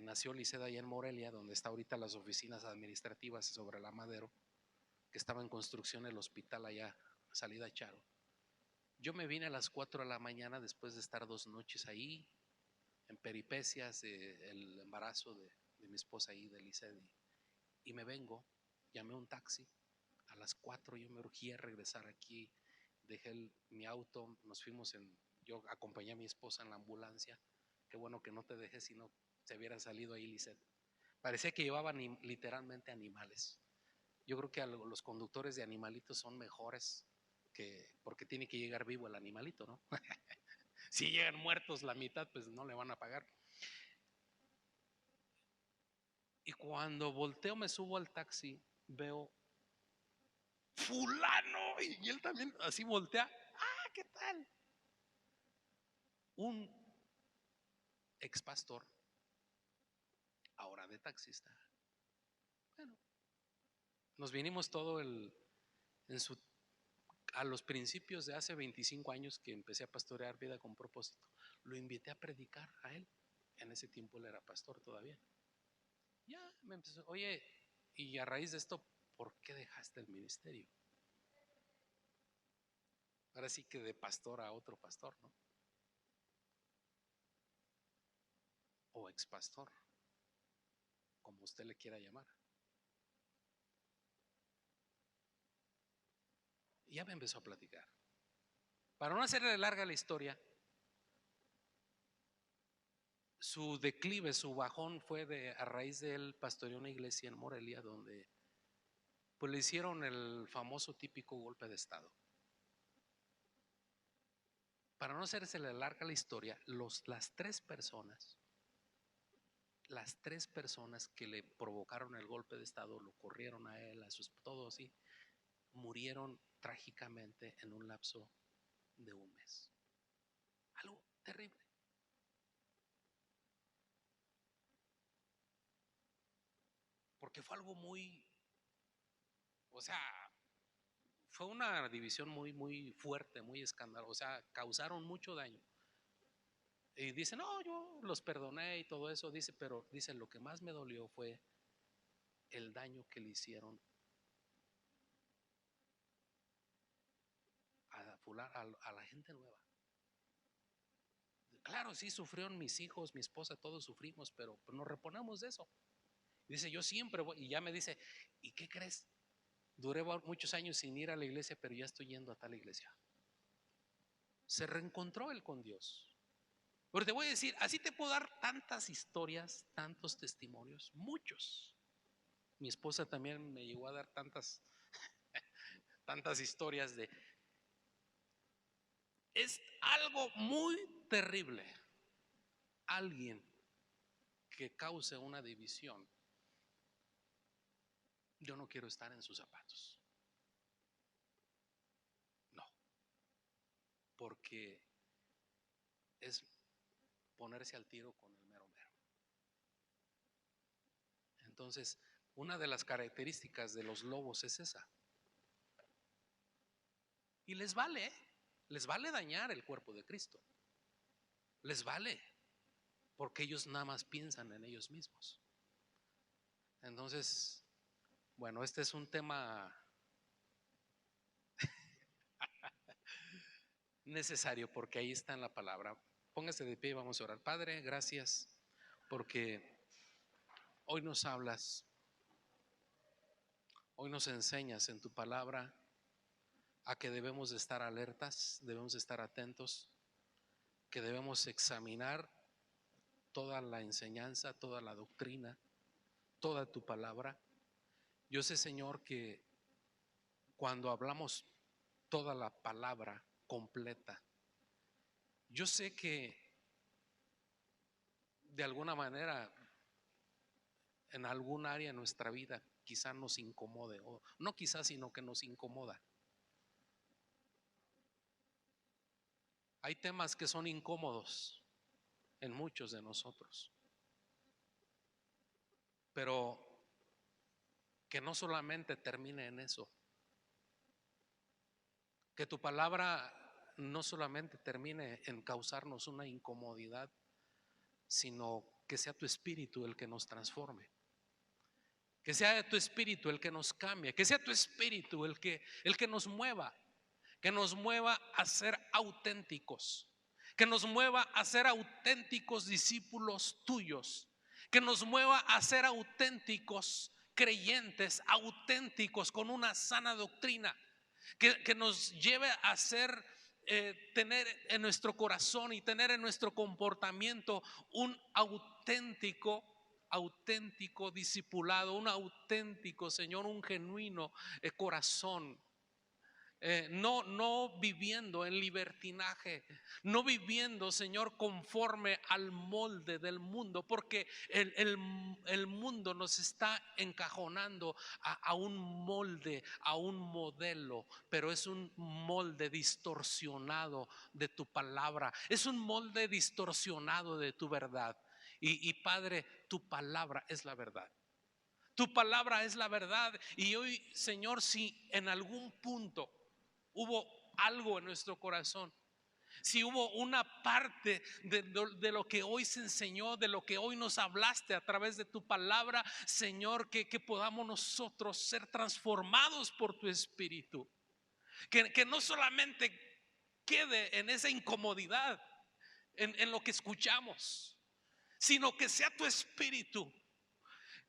nació Lisette allá en Morelia, donde está ahorita las oficinas administrativas sobre la Madero, que estaba en construcción el hospital allá, salida a Charo. Yo me vine a las 4 de la mañana después de estar 2 noches ahí, en peripecias, el embarazo de mi esposa ahí, de Lisette, y me vengo, llamé un taxi. A las 4 yo me urgía regresar aquí, dejé mi auto, yo acompañé a mi esposa en la ambulancia. Qué bueno que no te dejé, si no se hubieran salido ahí, Lisette. Parecía que llevaban literalmente animales. Yo creo que los conductores de animalitos son mejores, porque tiene que llegar vivo el animalito, ¿no? Si llegan muertos la mitad, pues no le van a pagar. Y cuando volteo, me subo al taxi, veo fulano, y él también así voltea. Ah, ¿qué tal? Un ex pastor, ahora de taxista. Bueno, nos vinimos todo en su, a los principios de hace 25 años que empecé a pastorear Vida con Propósito. Lo invité a predicar a él. En ese tiempo él era pastor todavía. Ya me empezó, oye, y a raíz de esto, ¿por qué dejaste el ministerio? Ahora sí que de pastor a otro pastor, ¿no? O ex pastor, como usted le quiera llamar. Y ya me empezó a platicar. Para no hacerle larga la historia, su declive, su bajón fue a raíz de él pastoreó una iglesia en Morelia donde pues le hicieron el famoso típico golpe de estado. Para no hacerse larga la historia, las tres personas que le provocaron el golpe de estado, lo corrieron a él, a sus todo así, murieron trágicamente en un lapso de un mes. Algo terrible. Porque fue algo muy, o sea, fue una división muy, muy fuerte, muy escandalosa, o sea, causaron mucho daño. Y dice, no, yo los perdoné y todo eso, dice, pero dice, lo que más me dolió fue el daño que le hicieron a la gente nueva. Claro, sí sufrieron mis hijos, mi esposa, todos sufrimos, pero nos reponemos de eso. Dice, yo siempre voy, y ya me dice, ¿y qué crees? Duré muchos años sin ir a la iglesia, pero ya estoy yendo a tal iglesia. Se reencontró él con Dios. Pero te voy a decir, así te puedo dar tantas historias, tantos testimonios, muchos. Mi esposa también me llegó a dar tantas historias de... Es algo muy terrible. Alguien que cause una división. Yo no quiero estar en sus zapatos. No, porque es ponerse al tiro con el mero mero. Entonces, una de las características de los lobos es esa. Y les vale dañar el cuerpo de Cristo. Les vale, porque ellos nada más piensan en ellos mismos. Entonces, bueno, este es un tema necesario porque ahí está en la palabra. Póngase de pie y vamos a orar. Padre, gracias porque hoy nos hablas, hoy nos enseñas en tu palabra a que debemos de estar alertas, debemos de estar atentos, que debemos examinar toda la enseñanza, toda la doctrina, toda tu palabra. Yo sé, Señor, que cuando hablamos toda la palabra completa, yo sé que de alguna manera en algún área de nuestra vida quizá nos incomode, o no quizás, sino que nos incomoda. Hay temas que son incómodos en muchos de nosotros, pero que no solamente termine en eso, Que tu palabra no solamente termine en causarnos una incomodidad, sino que sea tu espíritu el que nos transforme. Que sea tu espíritu el que nos cambie, que sea tu espíritu el que nos mueva, que nos mueva a ser auténticos, que nos mueva a ser auténticos discípulos tuyos, que nos mueva a ser auténticos creyentes, auténticos con una sana doctrina, que nos lleve a ser, tener en nuestro corazón y tener en nuestro comportamiento un auténtico discipulado, un auténtico, Señor, un genuino corazón. No viviendo en libertinaje, no viviendo, Señor, conforme al molde del mundo, porque el mundo nos está encajonando a un molde, a un modelo, pero es un molde distorsionado de tu palabra, es un molde distorsionado de tu verdad. Y Padre, tu palabra es la verdad. Tu palabra es la verdad. Y hoy, Señor, si en algún punto hubo algo en nuestro corazón, si hubo una parte de lo que hoy se enseñó, de lo que hoy nos hablaste a través de tu palabra, Señor, que podamos nosotros ser transformados por tu espíritu, que no solamente quede en esa incomodidad en lo que escuchamos, sino que sea tu espíritu.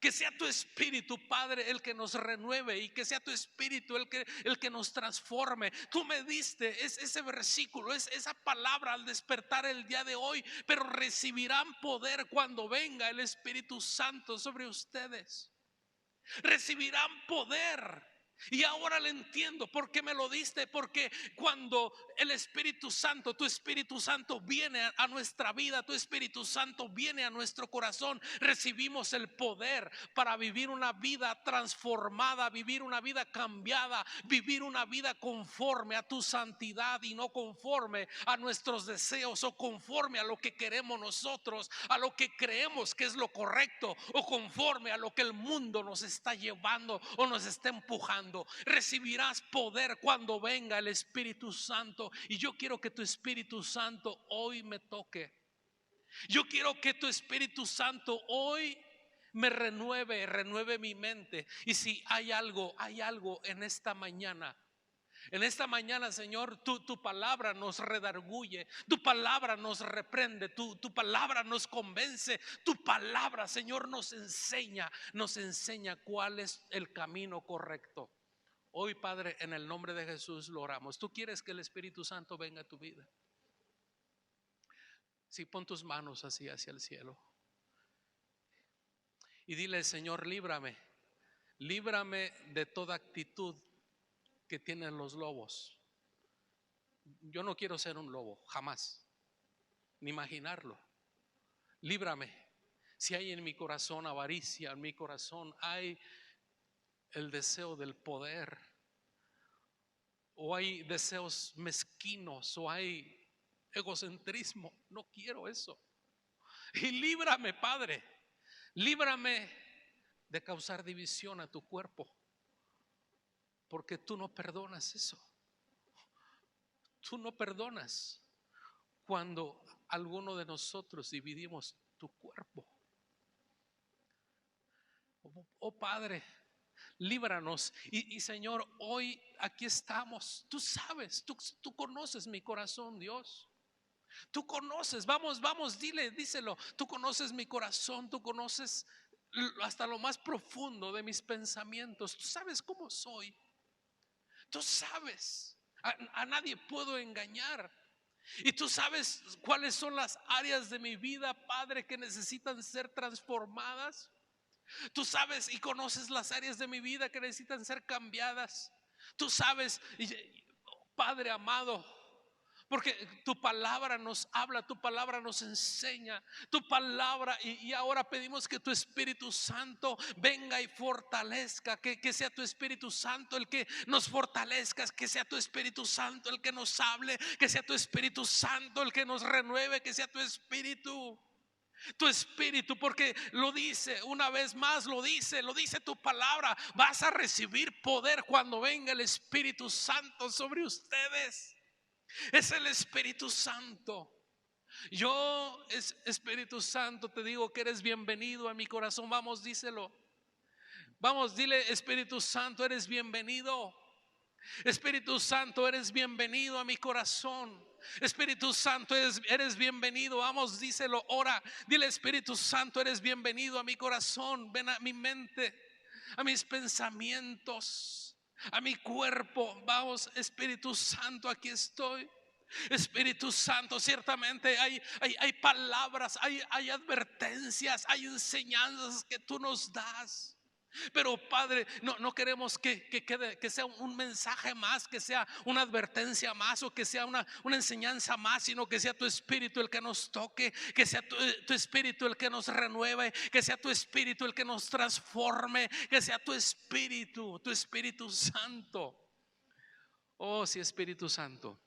Que sea tu espíritu, Padre, el que nos renueve, y que sea tu espíritu el que nos transforme. Tú me diste ese versículo, esa palabra al despertar el día de hoy. Pero recibirán poder cuando venga el Espíritu Santo sobre ustedes. Recibirán poder. Y ahora le entiendo por qué me lo diste, porque cuando el Espíritu Santo, tu Espíritu Santo viene a nuestra vida, tu Espíritu Santo viene a nuestro corazón, recibimos el poder para vivir una vida transformada, vivir una vida cambiada, vivir una vida conforme a tu santidad y no conforme a nuestros deseos o conforme a lo que queremos nosotros, a lo que creemos que es lo correcto, o conforme a lo que el mundo nos está llevando o nos está empujando. Recibirás poder cuando venga el Espíritu Santo. Y yo quiero que tu Espíritu Santo hoy me toque. Yo quiero que tu Espíritu Santo hoy me renueve mi mente. Y si hay algo en esta mañana. En esta mañana, Señor, tu palabra nos redarguye, tu palabra nos reprende, tu palabra nos convence, tu palabra, Señor, nos enseña cuál es el camino correcto. Hoy, Padre, en el nombre de Jesús lo oramos. ¿Tú quieres que el Espíritu Santo venga a tu vida? Sí, pon tus manos así hacia el cielo y dile: Señor, líbrame de toda actitud que tienen los lobos. Yo no quiero ser un lobo, jamás, ni imaginarlo. Líbrame. Si hay en mi corazón avaricia, en mi corazón hay el deseo del poder, o hay deseos mezquinos, o hay egocentrismo, no quiero eso. Y líbrame, Padre, líbrame de causar división a tu cuerpo, porque tú no perdonas eso. Tú no perdonas cuando alguno de nosotros dividimos tu cuerpo. Oh Padre, líbranos. Y Señor, hoy aquí estamos. Tú sabes, tú conoces mi corazón, Dios. Tú conoces, vamos, díselo. Tú conoces mi corazón, tú conoces hasta lo más profundo de mis pensamientos. Tú sabes cómo soy. Tú sabes, a nadie puedo engañar. Y tú sabes cuáles son las áreas de mi vida, Padre, que necesitan ser transformadas. Tú sabes y conoces las áreas de mi vida que necesitan ser cambiadas. Tú sabes, Padre amado, porque tu palabra nos habla, tu palabra nos enseña, tu palabra, y ahora pedimos que tu Espíritu Santo venga y fortalezca, que sea tu Espíritu Santo el que nos fortalezca, que sea tu Espíritu Santo el que nos hable, que sea tu Espíritu Santo el que nos renueve, que sea tu Espíritu Tu espíritu, porque lo dice una vez más, lo dice tu palabra, vas a recibir poder cuando venga el Espíritu Santo sobre ustedes. Es el Espíritu Santo. Espíritu Santo, te digo que eres bienvenido a mi corazón. Vamos, díselo. Vamos, dile: Espíritu Santo, eres bienvenido. Espíritu Santo, eres bienvenido a mi corazón. Espíritu Santo, eres bienvenido. Vamos, díselo, ora. Dile: Espíritu Santo, eres bienvenido a mi corazón. Ven a mi mente, a mis pensamientos, a mi cuerpo. Vamos, Espíritu Santo, aquí estoy. Espíritu Santo, ciertamente hay palabras, hay advertencias, hay enseñanzas que tú nos das. Pero Padre, no queremos que sea un mensaje más, que sea una advertencia más, o que sea una enseñanza más, sino que sea tu Espíritu el que nos toque, que sea tu Espíritu el que nos renueve, que sea tu Espíritu el que nos transforme, que sea tu Espíritu Santo. Oh, sí, Espíritu Santo.